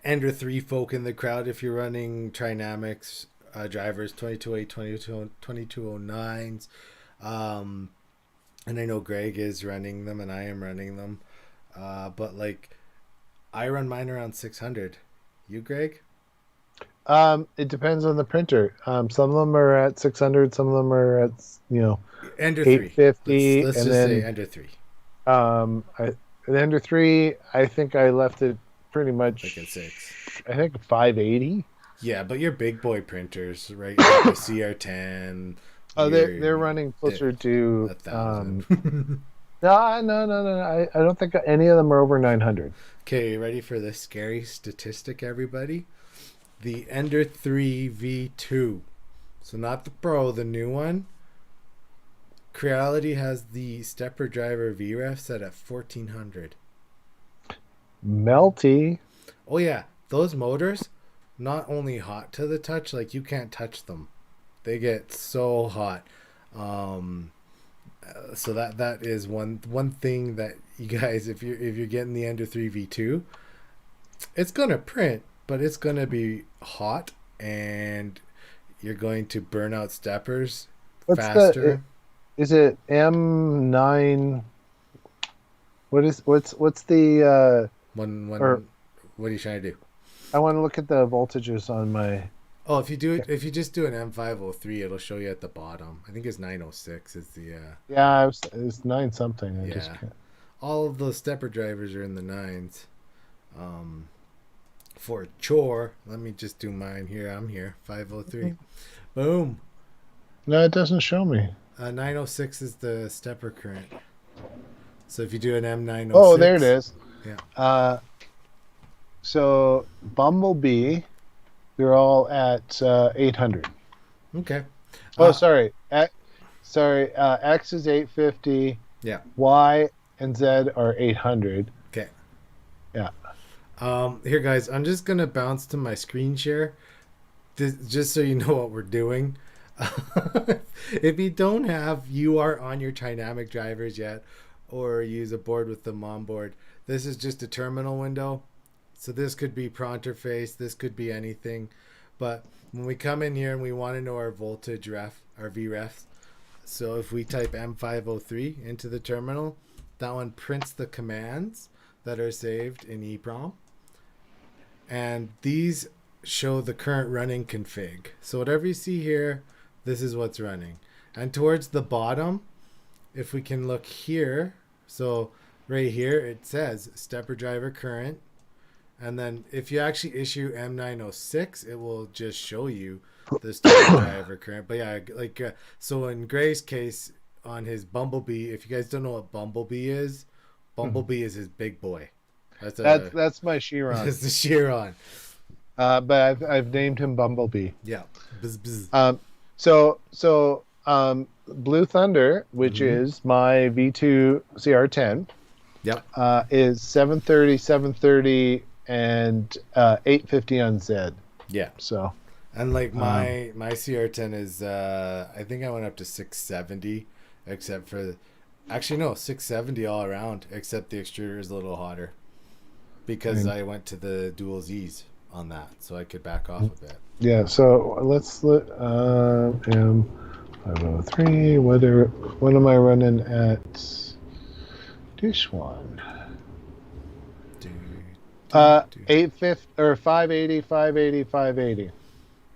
Ender 3 folk in the crowd if you're running Trinamics drivers 2208 2209s, and I know Greg is running them and I am running them, but like I run mine around 600. You, Greg? It depends on the printer. Some of them are at 600, some of them are at Ender 3. let's 850, let's and just say then Ender 3. I the Ender 3, I think I left it pretty Like at 6. much, I think 580. Yeah, but your big boy printers, right? Like your CR10, Oh, your they're running closer to 1,000. no. I don't think any of them are over 900. Okay, ready for this scary statistic, everybody? The Ender 3 V2. So not the Pro, the new one. Creality has the stepper driver VREF set at 1400. Melty. Oh yeah, those motors not only hot to the touch, like you can't touch them. They get so hot. Um, so that is one thing that you guys, if you're getting the Ender 3 V2, it's gonna print, but it's gonna be hot, and you're going to burn out steppers What's the faster. is it M9? What's the When or what are you trying to do? I want to look at the voltages on my. Oh, if you just do an M503, it'll show you at the bottom. I think it's 906 is the Yeah, it's nine something. I just yeah. can't. All of those stepper drivers are in the nines. Um, for a chore, let me just do mine here. I'm here 503. Boom. No, it doesn't show me. 906 is the stepper current. So if you do an Oh, there it M906, is. yeah. Uh, so Bumblebee, they're all at 800. Okay. Oh, Uh, sorry. Sorry. X is 850. yeah. Y and Z are 800. Okay. Yeah. Here, guys, I'm just gonna bounce to my screen share, just so you know what we're doing. If you don't have UR on your Trinamic drivers yet, or use a board with them on board, this is just a terminal window. So this could be Pronterface, this could be anything. But when we come in here and we want to know our voltage ref, our VREFs, so if we type M503 into the terminal, that one prints the commands that are saved in EEPROM. And these show the current running config. So whatever you see here, this is what's running. And towards the bottom, if we can look here, so right here it says stepper driver current. And then if you actually issue M906, it will just show you the stepper driver current. But yeah, like so in Gray's case on his Bumblebee, if you guys don't know what Bumblebee is, Bumblebee is his big boy. That's my Chiron. It's the Chiron. But I've named him Bumblebee. Yeah. Bzz, bzz. Blue Thunder, which is my V2 CR10, Yep. is 730, and 850 on Z. Yeah. So, And like my CR10 is I think I went up to 670, except for actually no 670 all around, except the extruder is a little hotter because I went to the dual Z's on that, so I could back off a bit. yeah. So let's let M503. What am I running at this one? 850 or 580.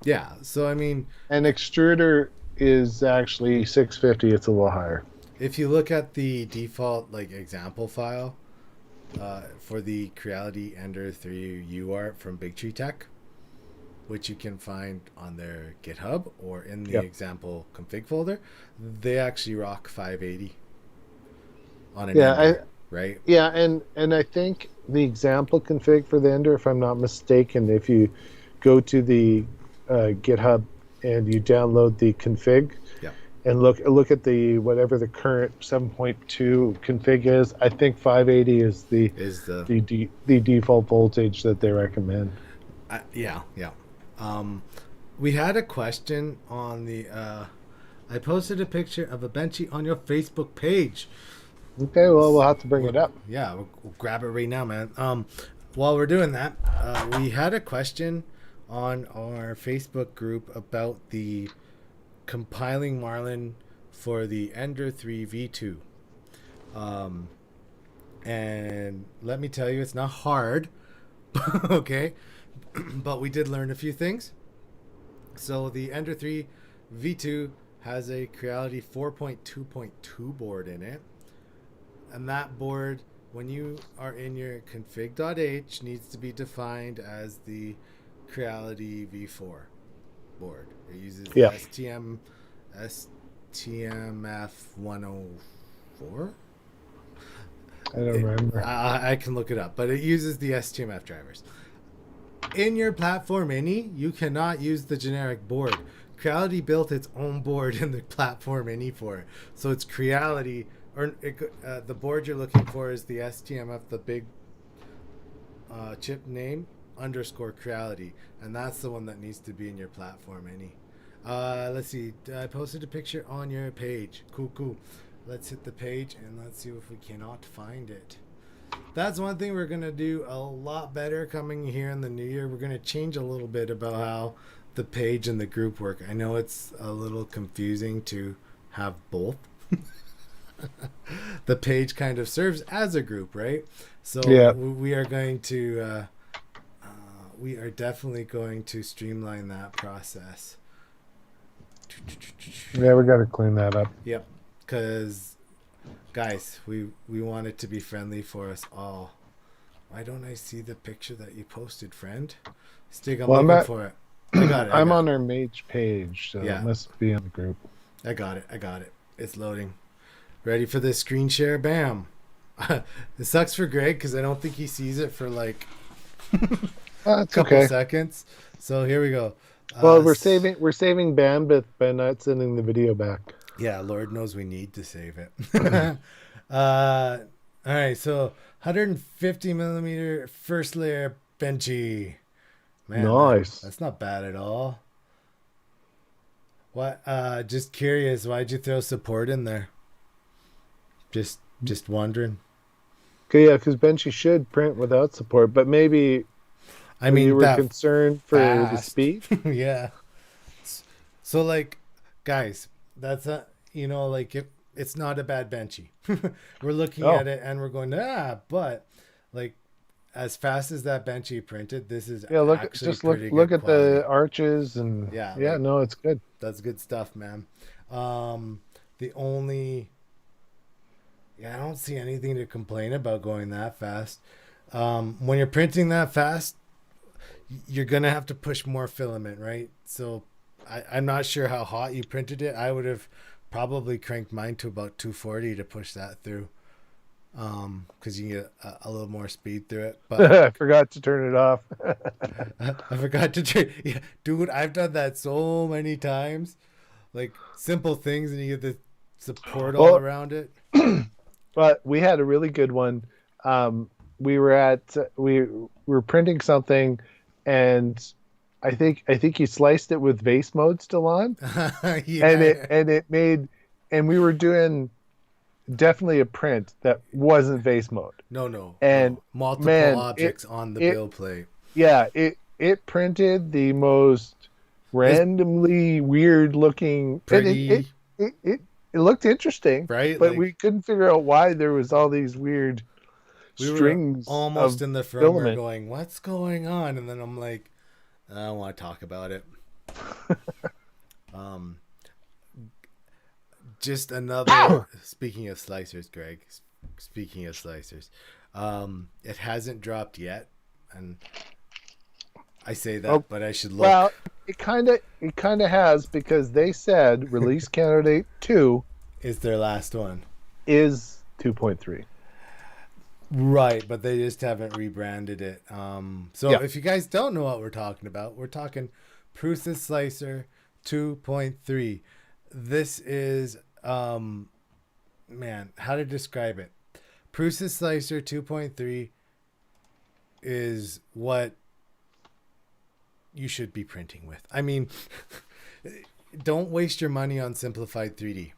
Yeah. So I mean, And extruder is actually 650. It's a little higher. if you look at the default like example file for the Creality Ender 3 UART from Big Tree Tech, which you can find on their GitHub or in the example config folder, they actually rock 580 on an Ender, right? Yeah, and I think the example config for the Ender, if I'm not mistaken, if you go to the GitHub and you download the config, and look at the whatever the current 7.2 config is, I think 580 is the default voltage that they recommend. Yeah. We had a question on the. I posted a picture of a Benchy on your Facebook page. Okay, well, we'll have to bring it up. Yeah, we'll grab it right now, man. While we're doing that, we had a question on our Facebook group about the compiling Marlin for the Ender 3 V2. And let me tell you, it's not hard, okay? But we did learn a few things. So the Ender 3 V2 has a Creality 4.2.2 board in it. And that board, when you are in your config.h, needs to be defined as the Creality V4 board. It uses the STMF104. I don't remember. I can look it up, but it uses the STMF drivers. In your platform ini, you cannot use the generic board. Creality built its own board in the platform ini for it. So it's Creality, or the board you're looking for is the STMF, the big chip name _ Creality, and that's the one that needs to be in your platform ini. Let's see. I posted a picture on your page. Cool. Let's hit the page and let's see if we cannot find it. That's one thing we're going to do a lot better coming here in the new year. We're going to change a little bit about how the page and the group work. I know it's a little confusing to have both. The page kind of serves as a group, right? So we are going to we are definitely going to streamline that process. Yeah, we got to clean that up. Yep, because guys, we want it to be friendly for us all. Why don't I see the picture that you posted, friend? Stig, I'm looking for it. I got it. I'm on our mage page, so it must be in the group. I got it. It's loading. Ready for this screen share? Bam. It sucks for Greg because I don't think he sees it for like a couple seconds. So here we go. Well, we're saving bandwidth by not sending the video back. Yeah, Lord knows we need to save it. All right, so 150 millimeter first layer Benchy. Man, nice. That's not bad at all. What? Just curious, why'd you throw support in there? Just wondering. Okay, yeah, because Benchy should print without support, but maybe. I mean, you were concerned for the speed. Yeah. So, like, guys, that's it's not a bad Benchy. We're looking at it and we're going, but like, as fast as that Benchy printed, this is look at the arches and no, it's good. That's good stuff, man. The only, yeah, I don't see anything to complain about going that fast. When you're printing that fast, you're gonna have to push more filament, right? So I'm not sure how hot you printed it. I would have probably cranked mine to about 240 to push that through, because you can get a little more speed through it. But I forgot to turn it off. I forgot to turn. Yeah, dude, I've done that so many times. Like simple things, and you get the support all Well, around it. but we had a really good one. We were at we were printing something, and I think you sliced it with vase mode still on, and it Yeah. and it made, and we were doing definitely a print that wasn't vase mode, No, no, and no. Multiple man, objects on the it bill plate. yeah it printed the most It's randomly weird looking, and pretty, it looked interesting, right? but Like we couldn't figure out why there was all these weird we were strings almost of in the firmware filament. going, "What's going on?" And then I'm like, I don't want to talk about it. Um, just another. Speaking of slicers, Greg. Speaking of slicers, it hasn't dropped yet, and I say Oh, that, but I should look. well, it kind of has, because they said release candidate 2 Is their last one. is 2.3. Right, but they just haven't rebranded it. So Yeah. if you guys don't know what we're talking about, we're talking Prusa Slicer 2.3. This is, man, how to describe it? Prusa Slicer 2.3 is what you should be printing with. I mean, don't waste your money on simplified 3D.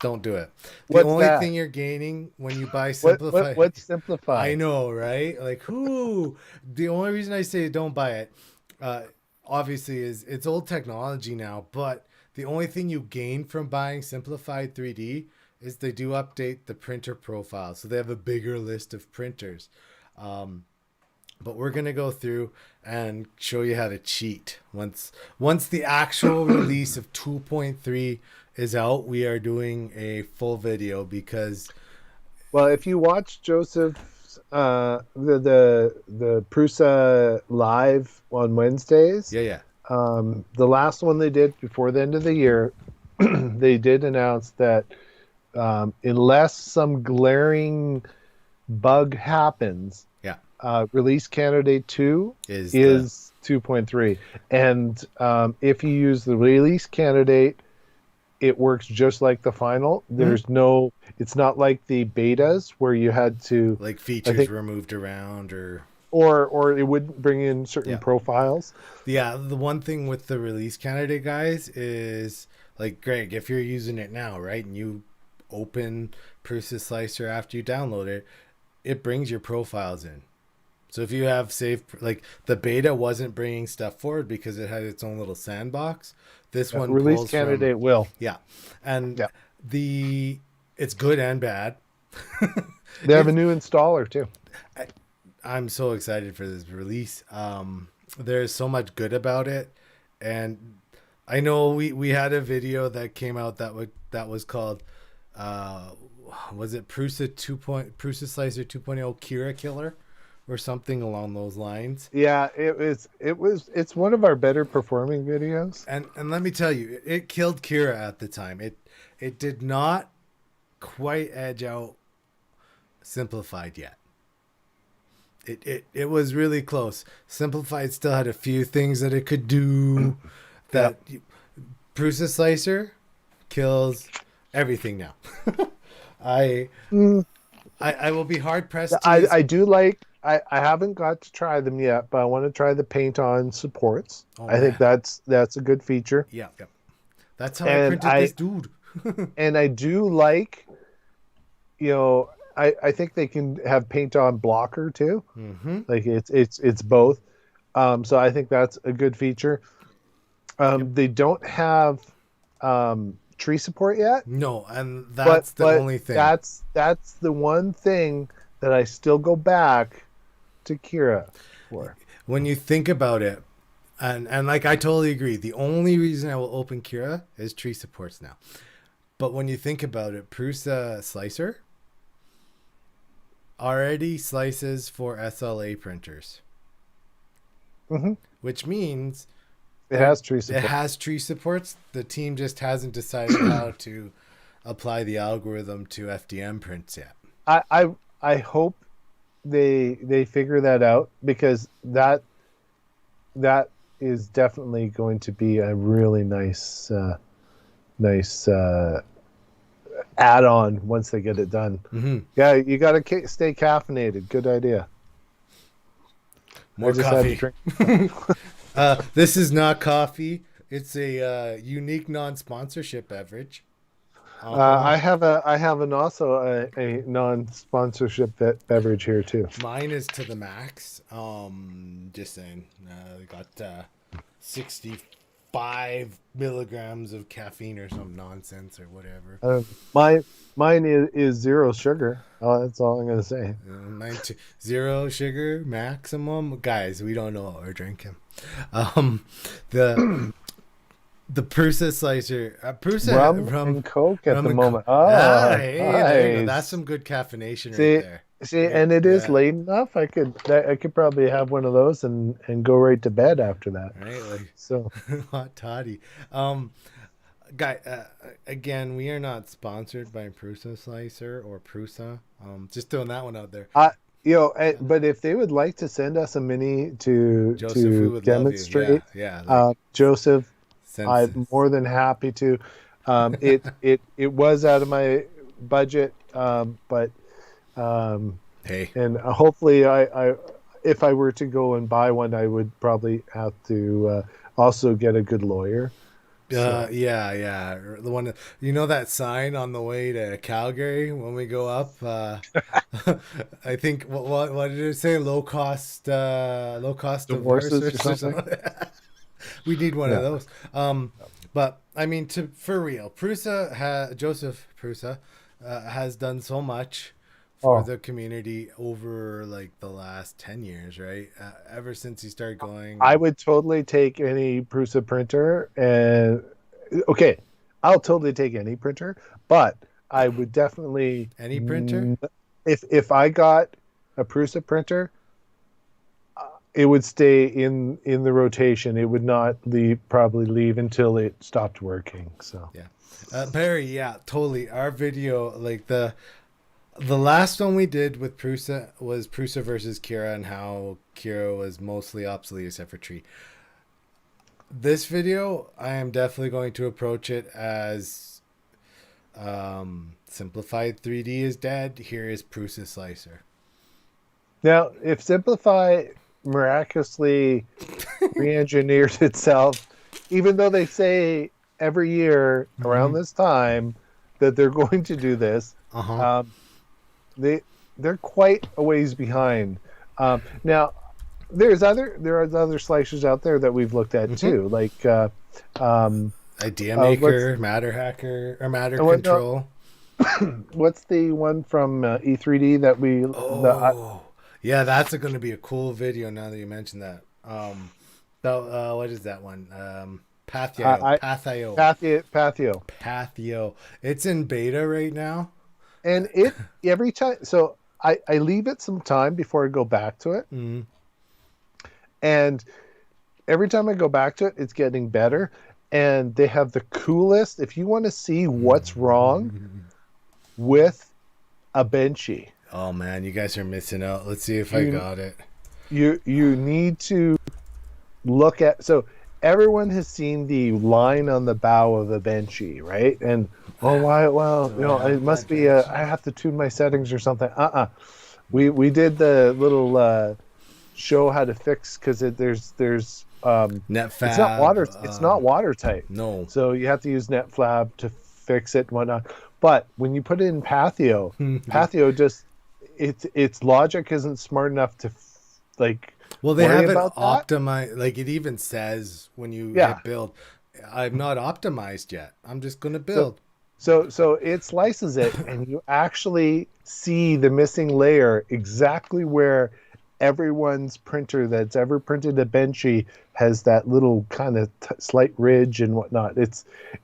Don't do it. The What's only that? thing you're gaining when you buy What simplified, what's I simplified? know, right? Like, who? The only reason I say don't buy it, uh, obviously, is it's old technology now. But the only thing you gain from buying simplified 3D is they do update the printer profile, so they have a bigger list of printers. Um, but we're gonna go through and show you how to cheat once the actual release of 2.3 is out. We are doing a full video because Well, if you watch Joseph's the Prusa live on Wednesdays, yeah, yeah, the last one they did before the end of the year, they did announce that, unless some glaring bug happens, yeah, release candidate 2 is the is 2.3. And if you use the release candidate, it works just like the final. Mhm. There's no, it's not like the betas where you had to, like I features think, were moved around or or it wouldn't bring in certain yeah. profiles. Yeah, the one thing with the release candidate guys is like Greg, if you're using it now, right, and you open Prusa Slicer after you download it, it brings your profiles in. So if you have saved, like the beta wasn't bringing stuff forward because it had its own little sandbox. This one Release pulls from, candidate will. yeah, and Yeah. the it's good and bad. They have a It's new installer too. I, I'm so excited for this release. There's so much good about it, and I know we had a video that came out that was called, uh, was it Prusa Slicer 2.0 Kira Killer, or something along those lines. Yeah, it's one of our better performing videos. And let me tell you, it killed Kira at the time. It did not quite edge out Simplified yet. It was really close. Simplified still had a few things that it could do. Yep. That Prusa Slicer kills everything now. I Mm, I will be hard pressed to I use. I do like, I haven't got to try them yet, but I want to try the paint on supports. Oh I think man, that's a good feature. yeah, yeah. That's how I And printed this dude. I do like, you know, I think they can have paint on blocker too. Mm-hmm. Like it's both. So I think that's a good feature. Yep. They don't have tree support yet, No, and but that's the only thing. that's the one thing that I still go back to Kira for. When you think about it, And like I totally agree. The only reason I will open Kira is tree supports now. But when you think about it, Prusa Slicer already slices for SLA printers, Hmm. which means It has tree it support. has tree supports. The team just hasn't decided how to apply the algorithm to FDM prints yet. I hope they figure that out, because that is definitely going to be a really nice add-on once they get it done. Mm-hmm. Yeah, you got to stay caffeinated. Good idea. I More just had to coffee. drink. This is not coffee. It's a unique non-sponsorship beverage. I have an also a non-sponsorship beverage here too. Mine is to the max. Just saying. We got 65 milligrams of caffeine or some nonsense or whatever. Mine is zero sugar. That's all I'm gonna say. Zero sugar maximum. Guys, we don't know what we're drinking. Um, the the Prusa slicer, Rum and Coke at rum the and moment. Oh, hey, there you go. That's nice. some good caffeination right See, there. see, Right? and it is Yeah. late enough. I could probably have one of those and go right to bed after that. Right, like So, hot toddy. Um, guy, again, we are not sponsored by Prusa Slicer or Prusa. Just throwing that one out there. I, but if they would like to send us a mini Joseph, we to would love you. Yeah, demonstrate, yeah. Like Joseph, sense. I'm more than happy to. It was out of my budget, but Hey, and hopefully I if I were to go and buy one, I would probably have to also get a good lawyer. So yeah. The one, that sign on the way to Calgary when we go up. I think what did it say? Low cost divorce divorces or or something. something. We need one of Yeah. those. But I mean, for real, Joseph Prusa has done so much for Oh, the community over like the last 10 years, right? Ever since he started going. I would totally take any Prusa printer, and okay, I'll totally take any printer, but I would definitely, Any printer? if I got a Prusa printer, it would stay in the rotation. It would not probably leave until it stopped working. So Yeah. Barry, yeah, totally. Our video, like the last one we did with Prusa was Prusa versus Kira and how Kira was mostly obsolete except for Tree. This video, I am definitely going to approach it as simplified 3D is dead. Here is Prusa Slicer. now, if Simplify miraculously re-engineered itself, even though they say every year around Mm-hmm. this time that they're going to do this, Uh-huh. um, they're quite a ways behind. Now, there are other slicers out there that we've looked at Mm-hmm. too, like Idea what's Maker, Matter Hacker, or Matter what, no, Control. what's the one from E3D that Oh, yeah, that's going to be a cool video now that you mentioned that. What is that one? Pathio. Pathio. It's in beta right now. And every time, so I leave it some time before I go back to it, Mm-hmm. and every time I go back to it, it's getting better. And they have the coolest. If you want to see what's wrong with a Benchy, Oh man, you guys are missing out. Let's see if I got it. you need to look at. So everyone has seen the line on the bow of a Benchy, right? And why? Well, it must be I have to tune my settings or something. We did the little show how to fix, because there's NetFab. it's not watertight. No. So you have to use NetFlab to fix it and whatnot. But when you put it in Pathio just its logic isn't smart enough to like Well, they worry have it about that. optimized. Like it even says when you Yeah. hit build, I'm not optimized yet. I'm just gonna So build. so it slices it, and you actually see the missing layer exactly where everyone's printer that's ever printed a Benchy has that little kind of slight ridge and whatnot.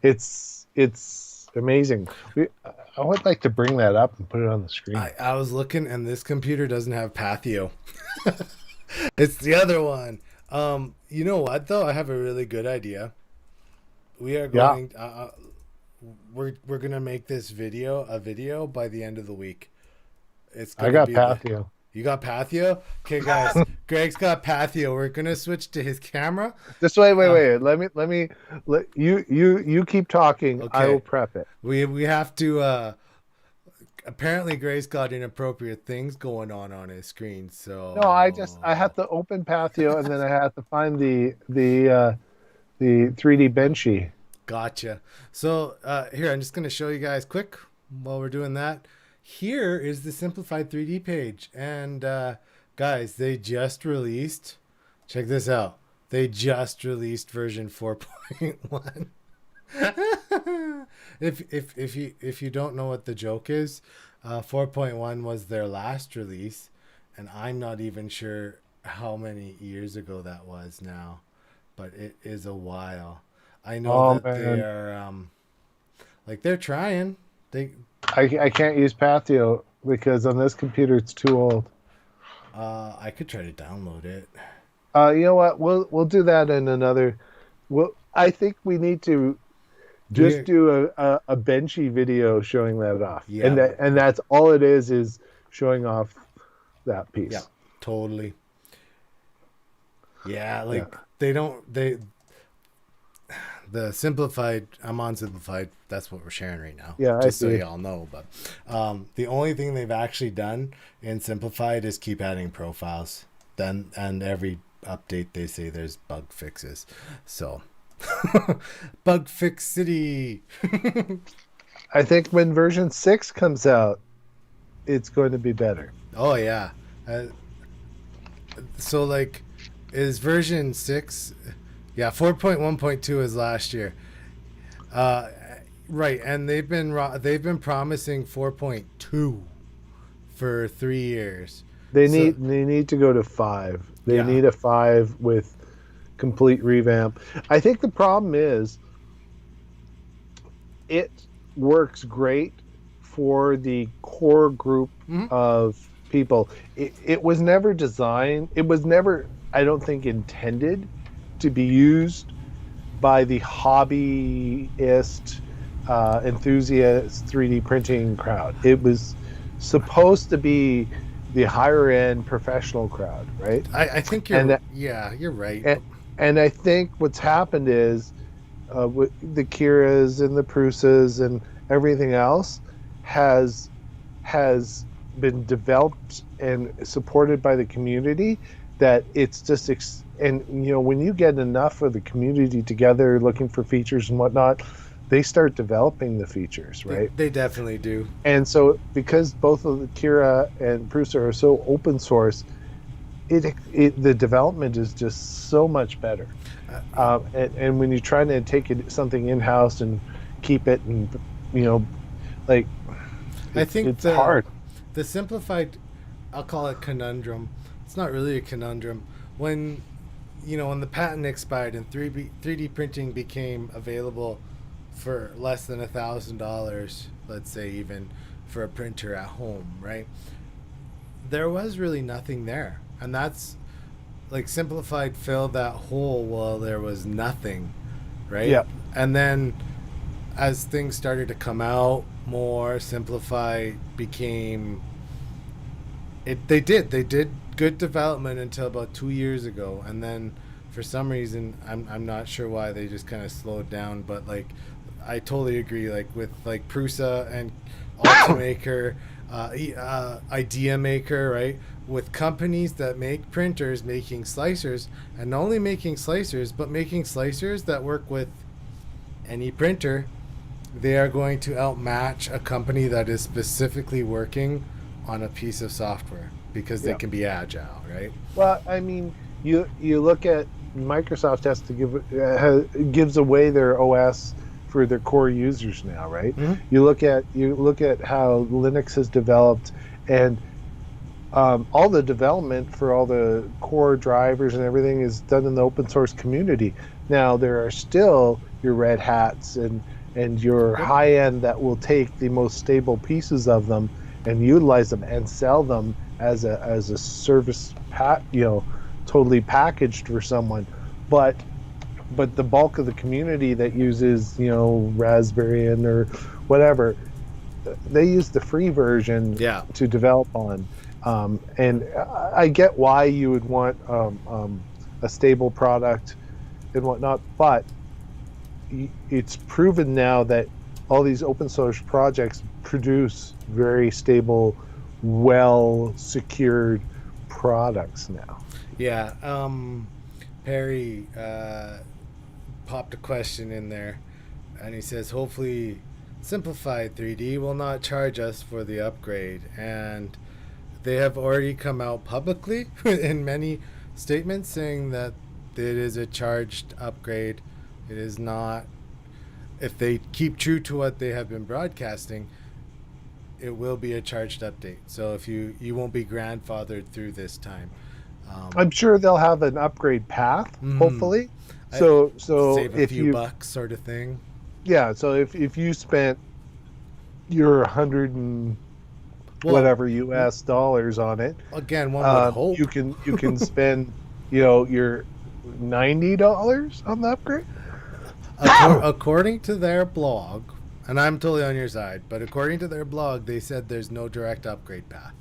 It's amazing. I would like to bring that up and put it on the screen. I was looking, and this computer doesn't have Pathio. It's the other one. You know what though? I have a really good idea. We are Yeah, going. We're gonna make this a video by the end of the week. It's I gonna got be the. Pathio. You got Pathio? Okay, guys. Greg's got Pathio. We're gonna switch to his camera. Just wait. Let you keep talking. I will Okay. prep it. We have to. Apparently, Greg's got inappropriate things going on his screen. No, I have to open Pathio and then I have to find the 3D Benchy. Gotcha. So here, I'm just going to show you guys quick while we're doing that. Here is the simplified 3D page. And guys, they just released, check this out. They just released version 4.1. if you don't know what the joke is, 4.1 was their last release, and I'm not even sure how many years ago that was now, but it is a while. I know Oh that man, they are like they're trying. I can't use Pathio because on this computer it's too old. I could try to download it. You know what? We'll do that in another. I think we need to just do a Benchy video showing that off. Yeah. And that's all it is showing off that piece. Yeah, totally. Yeah, like Yeah. the simplified, I'm on simplified, that's what we're sharing right now. Yeah, just I so see. y'all know. But the only thing they've actually done in simplified is keep adding profiles. And every update they say there's bug fixes. So bug fix city. I think when version 6 comes out, it's going to be better. Oh yeah. So like, is version 6? Yeah, 4.1.2 is last year. Right, and they've been promising 4.2 for 3 years. They So need to go to 5. They yeah, need a 5 with complete revamp. I think the problem is it works great for the core group mhm. of people. It was never designed, it was never, I don't think, intended to be used by the hobbyist, enthusiast 3D printing crowd. It was supposed to be the higher end professional crowd, right? I think you're right. And I think what's happened is with the Kiras and the Prusas and everything else has been developed and supported by the community, that it's just and when you get enough of the community together looking for features and whatnot, they start developing the features, right? They definitely do. And so because both of the Kira and Prusa are so open source, the development is just so much better. And when you're trying to take something in house and keep it, and like I think it's hard. The simplified, I'll call it conundrum. It's not really a conundrum. When when the patent expired and 3D printing became available for less than $1,000, let's say, even for a printer at home, right? There was really nothing there, and that's like simplified filled that hole while there was nothing, right? Yeah. And then as things started to come out more, simplified became they did good development until about 2 years ago, and then for some reason I'm not sure why they just kind of slowed down. But like, I totally agree, like with like Prusa and Ultimaker, Idea Maker, right? With companies that make printers making slicers, and not only making slicers, but making slicers that work with any printer, they are going to outmatch a company that is specifically working on a piece of software because they Yeah. can be agile, right? Well, I mean, you look at Microsoft has to gives away their OS for their core users now, right? Mhm. You look at how Linux has developed, and all the development for all the core drivers and everything is done in the open source community. Now there are still your Red Hats and your Yep. high end that will take the most stable pieces of them and utilize them and sell them as a service totally packaged for someone. But the bulk of the community that uses Raspberry or whatever, they use the free version Yeah. to develop on. And I get why you would want a stable product and whatnot, but it's proven now that all these open source projects produce very stable, well secured products now. Yeah. Perry popped a question in there, and he says, hopefully, Simplified 3D will not charge us for the upgrade. And they have already come out publicly in many statements saying that it is a charged upgrade. It is not. If they keep true to what they have been broadcasting, it will be a charged update. So if you won't be grandfathered through this time. I'm sure they'll have an upgrade path, hopefully. I So save a if few you bucks, sort of thing. yeah, so if you spent your 100 and Well, whatever US dollars on it, again, one would hope. you can spend your $90 on the upgrade. According to their blog, and I'm totally on your side, but according to their blog, they said there's no direct upgrade path.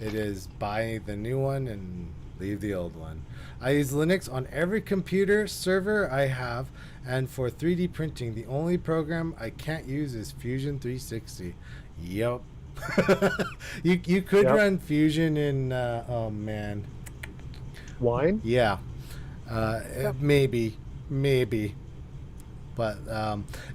It is buy the new one and leave the old one. I use Linux on every computer server I have, and for 3D printing, the only program I can't use is Fusion 360. Yep. you could Yep. run Fusion in, oh man. Wine? Yeah. Maybe. But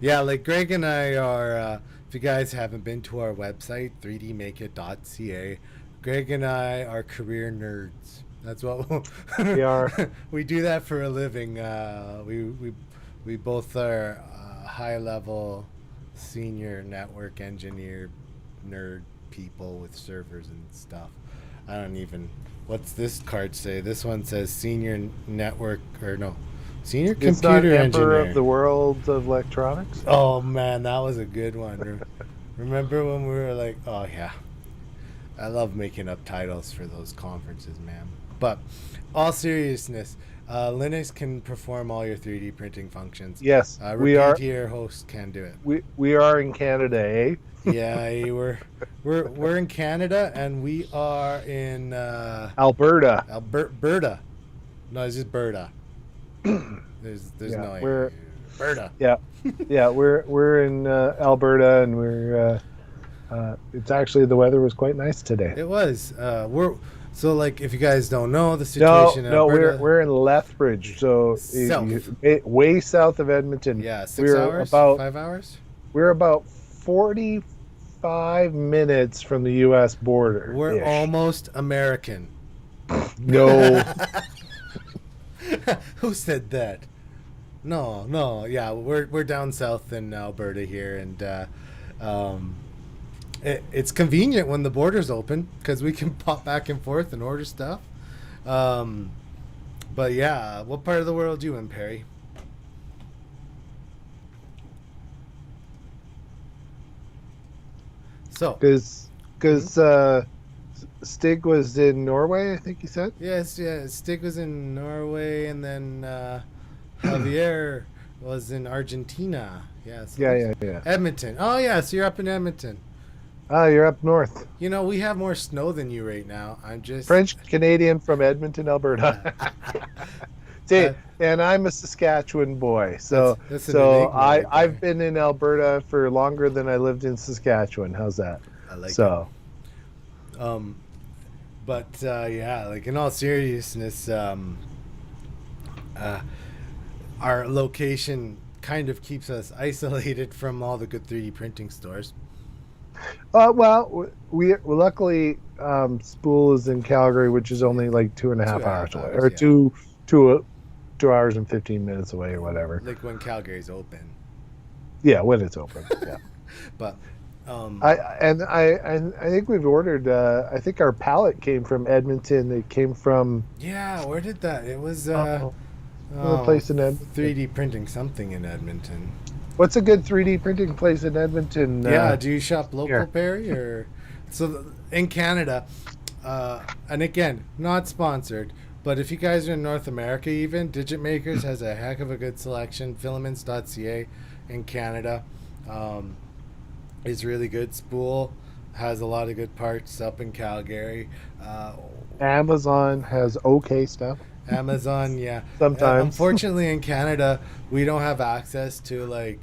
yeah, like Greg and I are, if you guys haven't been to our website, 3dmakeit.ca, Greg and I are career nerds. That's what We are. we do that for a living. We both are high level senior network engineer nerd people with servers and stuff. I don't even. What's this card say? This one says senior network or no, senior It's not computer Emperor engineer. of the World of Electronics. Oh man, that was a good one. Remember when we were like, oh yeah, I love making up titles for those conferences, man. But all seriousness, Linux can perform all your 3D printing functions. Yes, Repeat we are. here, host can do it. We are in Canada, eh? Yeah, we're in Canada and we are in Alberta. Alberta. No, it's just Berta. There's Yeah, no we're- Berta. Yeah, we're in Alberta, and we're. It's actually the weather was quite nice today. It was. We're so like if you guys don't know the No, situation in no, Alberta. we're in Lethbridge, so South. way south of Edmonton. Yeah, 6 we're hours, about 5 hours. we're about 45 minutes from the U.S. border. We're almost American. No. Who said that? No. Yeah, we're down south in Alberta here, and it's convenient when the border's open because we can pop back and forth and order stuff. But yeah, what part of the world you in, Perry? So Because Stig was in Norway, I think you said. yes, yeah, Stig was in Norway, and then Javier was in Argentina. Yeah, so Yeah. Edmonton. Oh yeah, so you're up in Edmonton. Ah, you're up north. You know, we have more snow than you right now. I'm just French Canadian from Edmonton, Alberta. See, and I'm a Saskatchewan boy, so That's an so enigma right I've there. been in Alberta for longer than I lived in Saskatchewan. How's that? I like So it. But yeah, like in all seriousness, our location kind of keeps us isolated from all the good 3D printing stores. well, we luckily Spool is in Calgary, which is only like 2.5 2.5 hours away, hours, or yeah. 2 hours and 15 minutes away, or whatever. Like when Calgary's open. Yeah, when it's open. Yeah. But Um, I think we've ordered. I think our pallet came from Edmonton. It came from yeah, where did that? It was oh, another oh, place in Edmonton. 3D printing something in Edmonton. What's a good 3D printing place in Edmonton? Yeah, do you shop local, Here. Perry, or in Canada? And again, not sponsored, but if you guys are in North America, even Digit Makers has a heck of a good selection. Filaments.ca in Canada is really good. Spool has a lot of good parts up in Calgary. Amazon has okay stuff Amazon, yeah. sometimes. Unfortunately, in Canada, we don't have access to like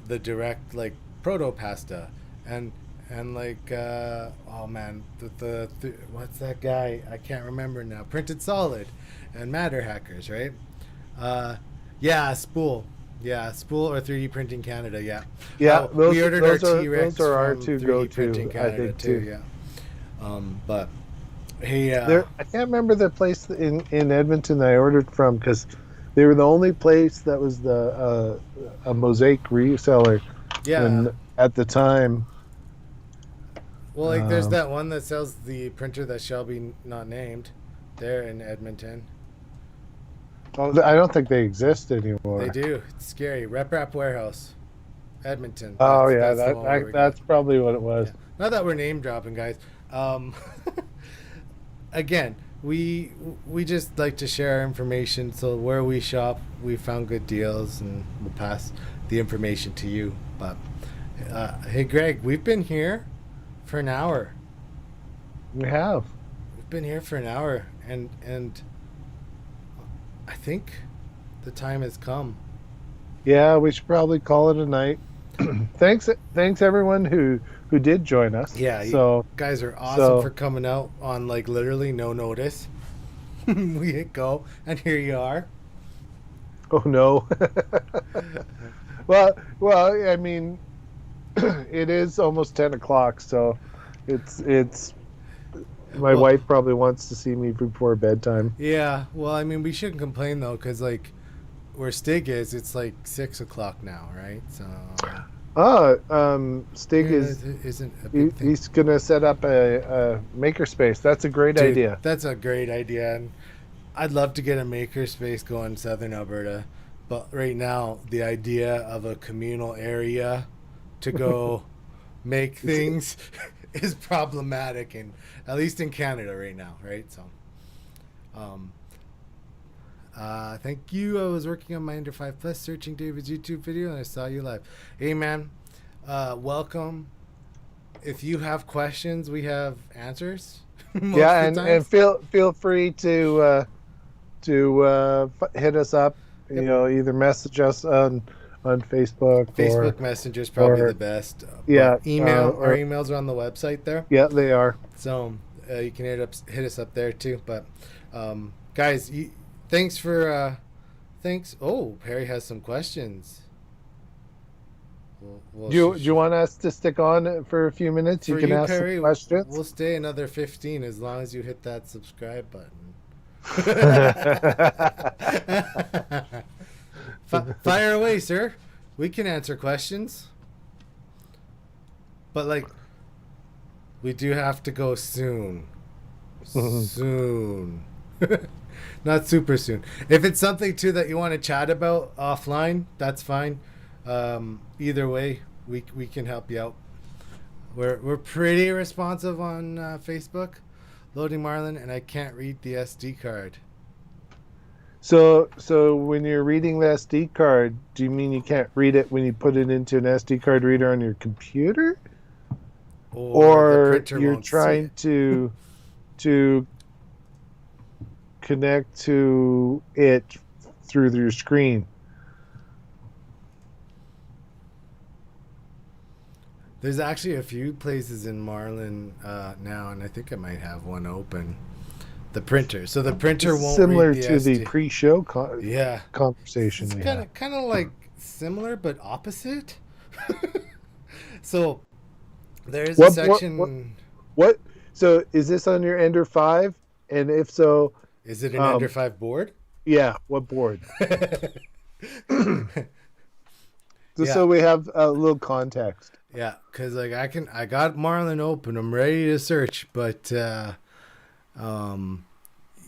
the direct like proto pasta and like oh man what's that guy, I can't remember now, Printed Solid and Matter Hackers, right? Yeah, Spool. Yeah, Spool or 3D Printing Canada. Yeah. Yeah, We ordered our T-Rex those are our from two 3D Printing go-to. I Canada think too. too. Yeah. But hey, There, I can't remember the place in Edmonton I ordered from because they were the only place that was the a Mosaic reseller, yeah. and at the time, Well, like there's um, that one that sells the printer that shall be not named there in Edmonton. oh, I don't think they exist They anymore. do. It's scary. Rep Warehouse, Edmonton. Oh yeah, That's the one where we got. that's probably what it Yeah. was. Not that we're name dropping, guys. Um, again, we just like to share our information. So where we shop, we found good deals, and we'll pass the information to you. But hey, Greg, we've been here for an hour. We have. We've been here for an hour, and I think the time has come. Yeah, we should probably call it a night. Thanks everyone who did join us. Yeah, you So guys are awesome so for coming out on like literally no notice. We hit go, and here you are. oh no. Well, I mean, it is almost 10 o'clock, so it's my Well, wife probably wants to see me before bedtime. yeah. Well, I mean, we shouldn't complain though, because like where Stig is, it's like 6 o'clock now, right? So Stig yeah, is that isn't a big thing. he's gonna set up a makerspace. That's a great Dude, idea. that's a great idea, and I'd love to get a makerspace going in Southern Alberta, but right now the idea of a communal area to go make things is problematic, and at least in Canada right now, right? So, um, thank you. I was working on my Under 5 Plus, searching David's YouTube video, and I saw you live. Hey, man, welcome. If you have questions, we have answers most Yeah, of the and times. feel free to hit us up. You Yep. know, either message us on Facebook Facebook Messenger is probably the or best, but yeah, our or emails are on the website there, yeah, they are. so you can hit us up there too. But guys, thanks for thanks. Oh, Perry has some questions. Do you want us to stick on for a few minutes? You For can you, ask some Perry, questions. we'll stay another 15 as long as you hit that subscribe button. Fire away, sir. We can answer questions, but like we do have to go soon. Soon. Not super soon. If it's something too that you want to chat about offline, that's fine. Either way, we can help you out. We're pretty responsive on Facebook. Loading Marlin, and I can't read the SD card. So when you're reading the SD card, do you mean you can't read it when you put it into an SD card reader on your computer, Or the or printer you're won't see trying it. to connect to it through your screen? There's actually a few places in Marlin now, and I think I might have one open. The printer. So the printer won't read Similar the to the SD. pre-show Yeah. conversation It's we kind had. of like similar but opposite. So there is a What what what section. what? So is this on your Ender 5? And if so, Is it an Ender um, 5 board? yeah, what board? Just Yeah. so we have a little context. Yeah, because like I got Marlin open. I'm ready to search, but um,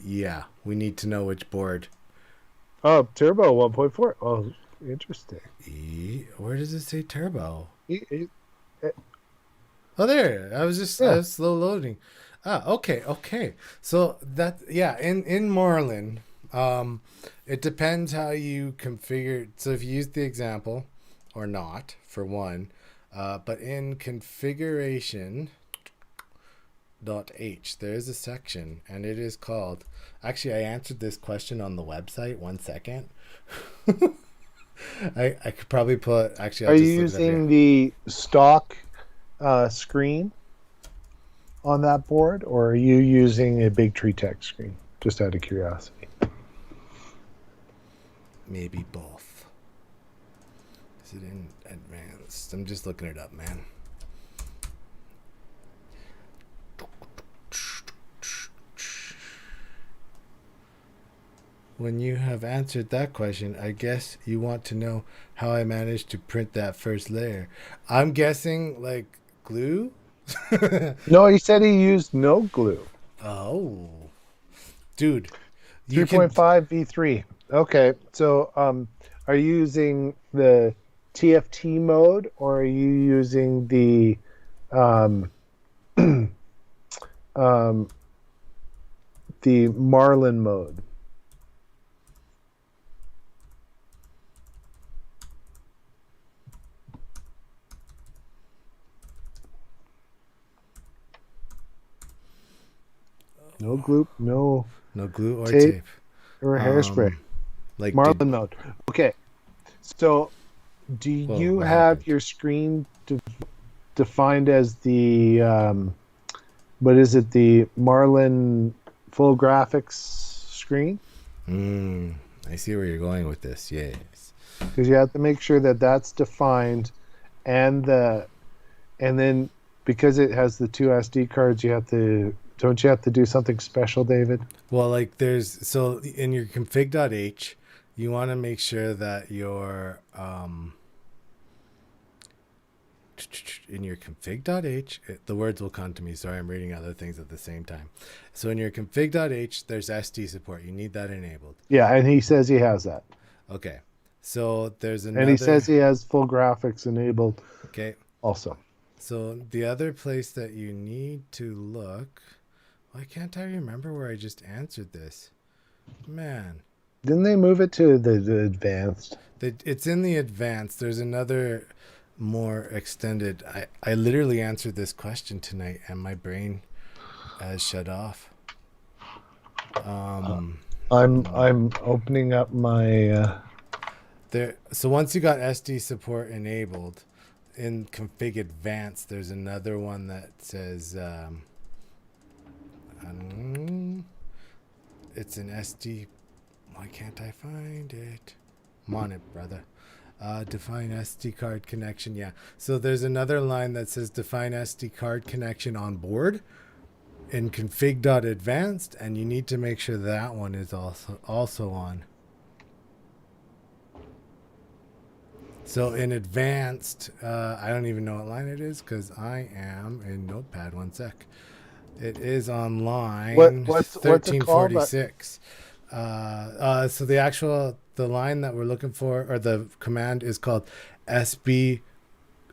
yeah, we need to know which board. Oh, Turbo 1.4. Oh, interesting. Where does it say turbo? E- e- e- Oh, there. I Yeah. was slow loading. Ah, okay, okay. So that yeah, in Marlin, um, it depends how you configure. So if you use the example or not, for one, but in configuration dot h there is a section and it is called. Actually, I answered this question on the website. 1 second. I could probably put. Actually, Are I'll you just look it up here. using the stock screen on that board, or are you using a big tree text screen? Just out of curiosity. Maybe both. Is it in advanced? I'm just looking it up, man. When you have answered that question, I guess you want to know how I managed to print that first layer. I'm guessing like glue? No, he said he used no glue. Oh. Dude, you can 3.5 V3. Okay, so are you using the TFT mode, or are you using the um, um, the Marlin mode? No glue, no no glue or tape tape. or hairspray. Um like did Marlin mode. Okay, so do whoa, you what have happened? your screen defined as the what is it? The Marlin full graphics screen? I see where you're going with this. Yes. Because you have to make sure that that's defined, and then because it has the two SD cards, you have to don't you have to do something special, David? Well, like there's so in your config.h, you want to make sure that your in your config.h, the words will come to me. Sorry, I'm reading other things at the same time. So in your config.h, there's SD support. You need that enabled. Yeah, and he says he has that, Okay. So there's and he says another. he has full graphics enabled Okay. also. So the other place that you need to look. Why can't I remember where I just answered this? Man. Didn't they move it to the advanced? It's in the advanced. There's another more extended. I literally answered this question tonight and my brain has shut off. Uh, Um, I'm opening up my. there. So once you got SD support enabled in config advanced, there's another one that says it's an SD. Why can't I find it? I'm on it, brother. Define SD card connection. Yeah. So there's another line that says define SD card connection on board in config.advanced, and you need to make sure that one is also on. So in advanced, I don't even know what line it is because I am in Notepad. 1 sec. It is on line What's it called? 1346. So the line that we're looking for, or the command, is called SB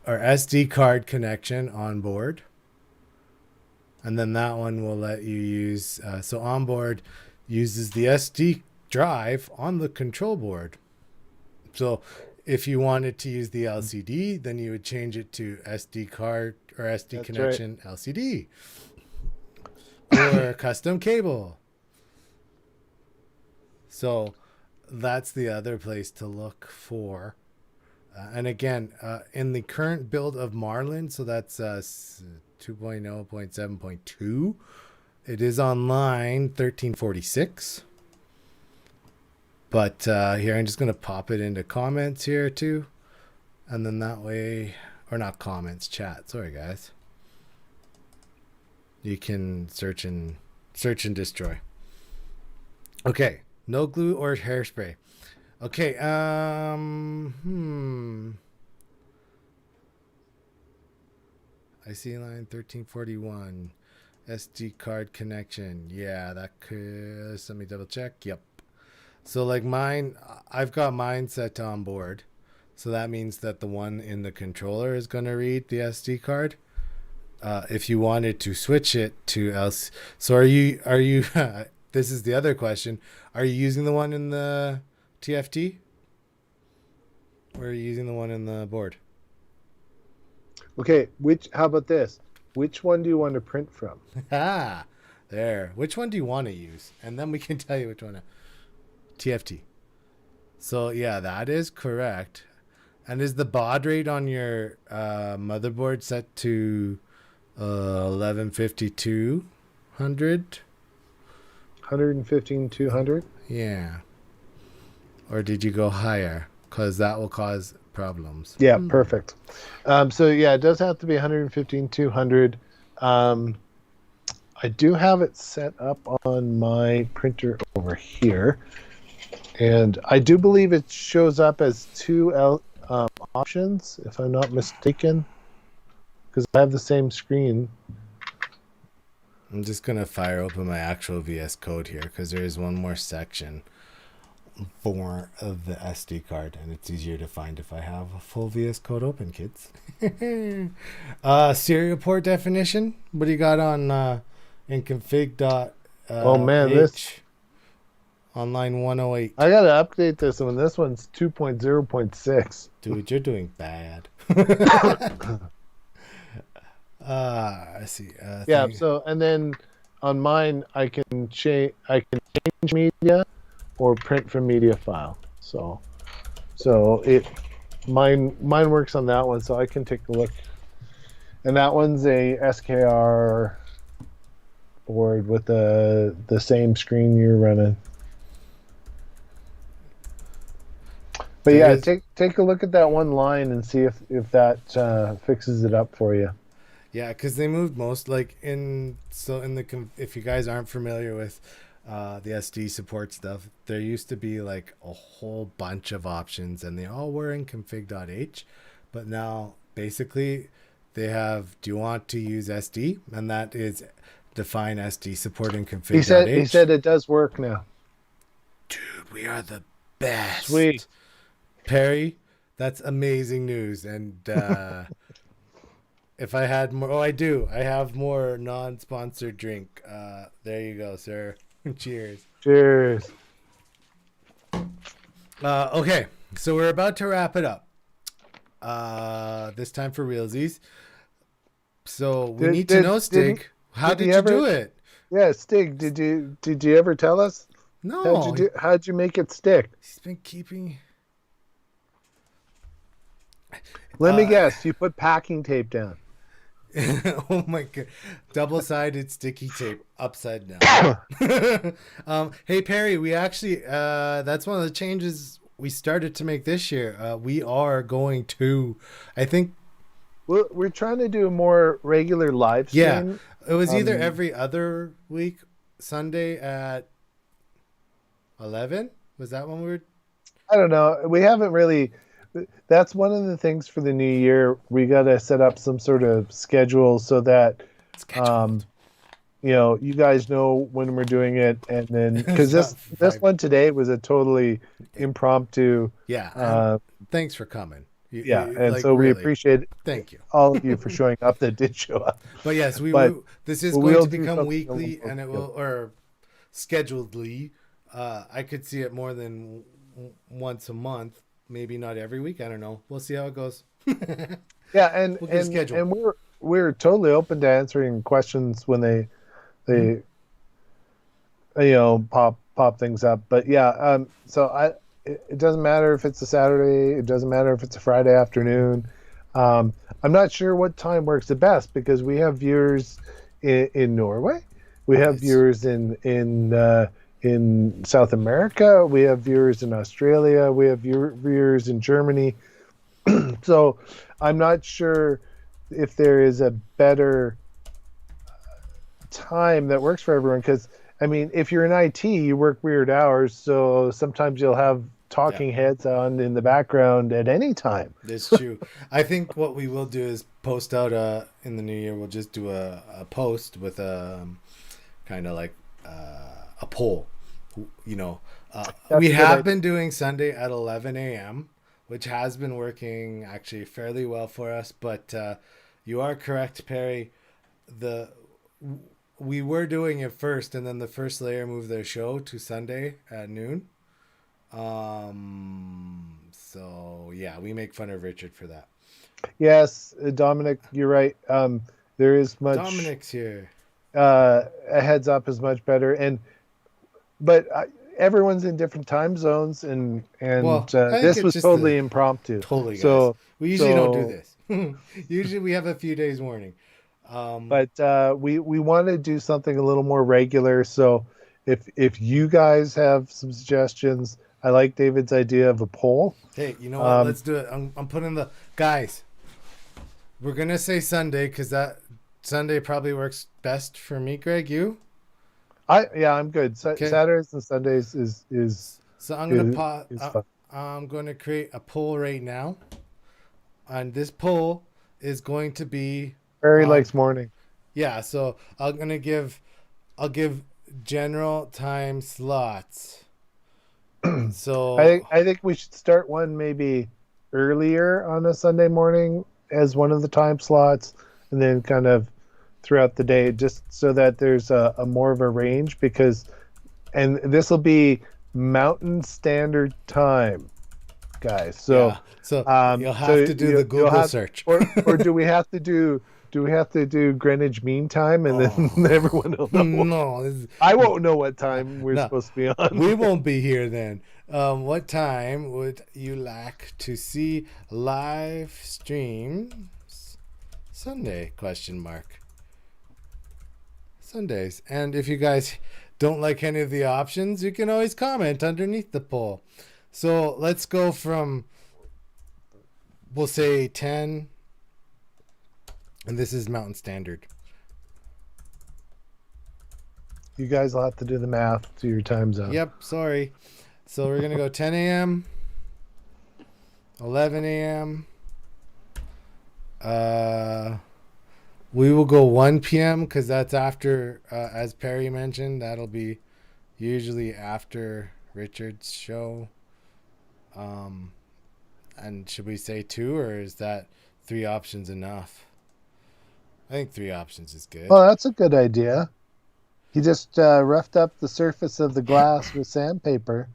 or SD card connection on board, and then that one will let you use. So onboard uses the SD drive on the control board. So if you wanted to use the LCD, then you would change it to SD card or SD That's right. connection LCD or custom cable. So that's the other place to look for. And again, in the current build of Marlin, so that's 2.0.7.2, it is on line 1346. But here, I'm just going to pop it into comments here too. And then that way, or not comments, chat. Sorry, guys. You can search and destroy. Okay. No glue or hairspray. Okay. IC line 1341. SD card connection. Yeah, that could. Let me double check. Yep. So like mine, I've got mine set to on board. So that means that the one in the controller is going to read the SD card. If you wanted to switch it to else, so are you? This is the other question. Are you using the one in the TFT, or are you using the one in the board? Okay, how about this? Which one do you want to print from? Ah, there. Which one do you want to use? And then we can tell you which one. TFT. So yeah, that is correct. And is the baud rate on your motherboard set to 115200? 115,200. Yeah. Or did you go higher? Because that will cause problems. Yeah, perfect. So yeah, it does have to be 115,200. I do have it set up on my printer over here, and I do believe it shows up as two options, if I'm not mistaken, because I have the same screen. I'm just going to fire open my actual VS Code here because there is one more section for the SD card, and it's easier to find if I have a full VS Code open, kids. Serial port definition. What do you got on in config. Oh man, H, this on line 108. I gotta update this one. This one's 2.0.6. Dude, you're doing bad. I see. Yeah. So and then on mine, I can change media or print from media file. So mine works on that one. So I can take a look. And that one's a SKR board with the same screen you're running. But yeah, take a look at that one line and see if that fixes it up for you. Yeah, because they moved most if you guys aren't familiar with the SD support stuff, there used to be like a whole bunch of options, and they all were in config.h, but now basically they have, do you want to use SD? And that is define SD support in config.h. He said it does work now. Dude, we are the best. Sweet. Perry, that's amazing news. And if I had more, I do. I have more non-sponsored drink. There you go, sir. Cheers. Cheers. Okay, so we're about to wrap it up. This time for realsies. So we need to know, Stig, how did you do it? Yeah, Stig, did you ever tell us? No. How'd you make it stick? He's been keeping. Let me guess. You put packing tape down. Oh my god, double-sided sticky tape upside down. Hey Perry, we actually that's one of the changes we started to make this year. We are going to, I think, we're trying to do a more regular live stream. Yeah, it was either every other week Sunday at 11. Was that when we were? I don't know. We haven't really. That's one of the things for the new year. We got to set up some sort of schedule so that, you guys know when we're doing it, and then because this one today was a totally impromptu. Yeah. Thanks for coming. And so we appreciate. Thank you, all of you, for showing up that did show up. But yes, this is going to become weekly, and it will, or scheduledly. I could see it more than once a month. Maybe not every week. I don't know. We'll see how it goes. Yeah, and we're totally open to answering questions when they pop things up. But yeah, it doesn't matter if it's a Saturday. It doesn't matter if it's a Friday afternoon. I'm not sure what time works the best because we have viewers in Norway. We have viewers in South America, we have viewers in Australia, we have viewers in Germany. So I'm not sure if there is a better time that works for everyone. Because, I mean, if you're in IT, you work weird hours. So sometimes you'll have talking heads on in the background at any time. That's true. I think what we will do is post out in the new year. We'll just do a post with a kind of like a poll. You know, we have been doing Sunday at 11 a.m., which has been working actually fairly well for us. But you are correct, Perry. We were doing it first, and then the First Layer moved their show to Sunday at noon. So yeah, we make fun of Richard for that. Yes, Dominic, you're right. There is much. Dominic's here. A heads up is much better, but everyone's in different time zones, and this was totally impromptu. Totally, guys. So we usually don't do this. Usually we have a few days warning. But we want to do something a little more regular. So if you guys have some suggestions, I like David's idea of a poll. Hey, you know what? Let's do it. I'm putting the guys. We're gonna say Sunday because that Sunday probably works best for me. Greg, you? I'm good. Okay. Saturdays and Sundays is. So I'm gonna create a poll right now, and this poll is going to be. Barry likes morning. Yeah, so I'll give general time slots. So I think we should start one maybe earlier on a Sunday morning as one of the time slots, and then kind of throughout the day, just so that there's a more of a range, and this will be Mountain Standard Time, guys. So you'll have to do the Google search, or do we have to do? Do we have to do Greenwich Mean Time, and then everyone will know? No, I won't know what time we're supposed to be on. We won't be here then. What time would you like to see live streams? Sunday? ? Sundays. And if you guys don't like any of the options, you can always comment underneath the poll. So let's go from, we'll say 10. And this is Mountain Standard. You guys will have to do the math to your time zone. Yep, sorry. So we're going to go 10 a.m., 11 a.m. We will go 1 p.m. because that's after, as Perry mentioned, that'll be usually after Richard's show. And should we say 2, or is that 3 options enough? I think 3 options is good. Well, that's a good idea. He just roughed up the surface of the glass with sandpaper,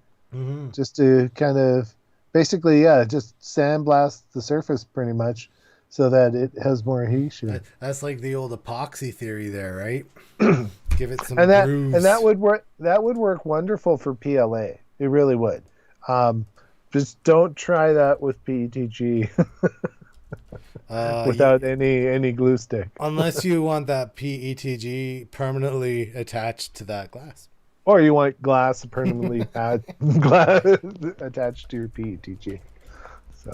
just to kind of, basically, just sandblast the surface pretty much, so that it has more adhesion. That's like the old epoxy theory there, right? Give it some grooves. And that would work. That would work wonderful for PLA. It really would. Just don't try that with PETG. Without any glue stick, unless you want that PETG permanently attached to that glass, or you want glass permanently attached to your PETG. So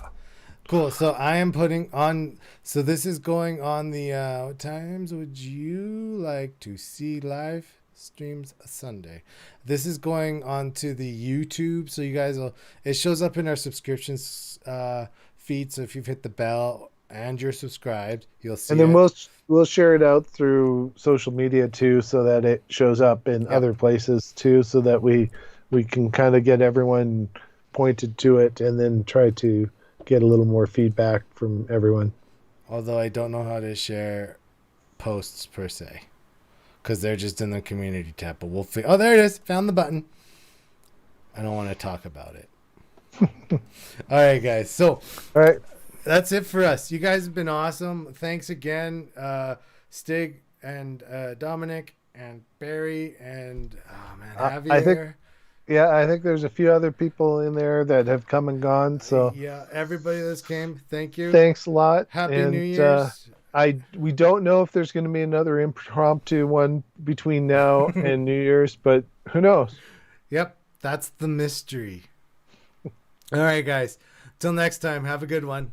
cool. So I am putting on. So this is going on the. What times would you like to see live streams Sunday? This is going on to the YouTube, so you guys will. It shows up in our subscriptions feed. So if you've hit the bell and you're subscribed, you'll see. And then we'll share it out through social media too, so that it shows up in other places too, so that we can kind of get everyone pointed to it, and then try to get a little more feedback from everyone. Although I don't know how to share posts per se, because they're just in the community tab. But we'll oh, there it is. Found the button. I don't want to talk about it. All right, guys. So all right. That's it for us. You guys have been awesome. Thanks again, Stig and Dominic and Barry and Javier. I think there's a few other people in there that have come and gone. So yeah, everybody that's came, thank you. Thanks a lot. Happy New Year's. We don't know if there's going to be another impromptu one between now and New Year's, but who knows? Yep, that's the mystery. All right, guys. Till next time, have a good one.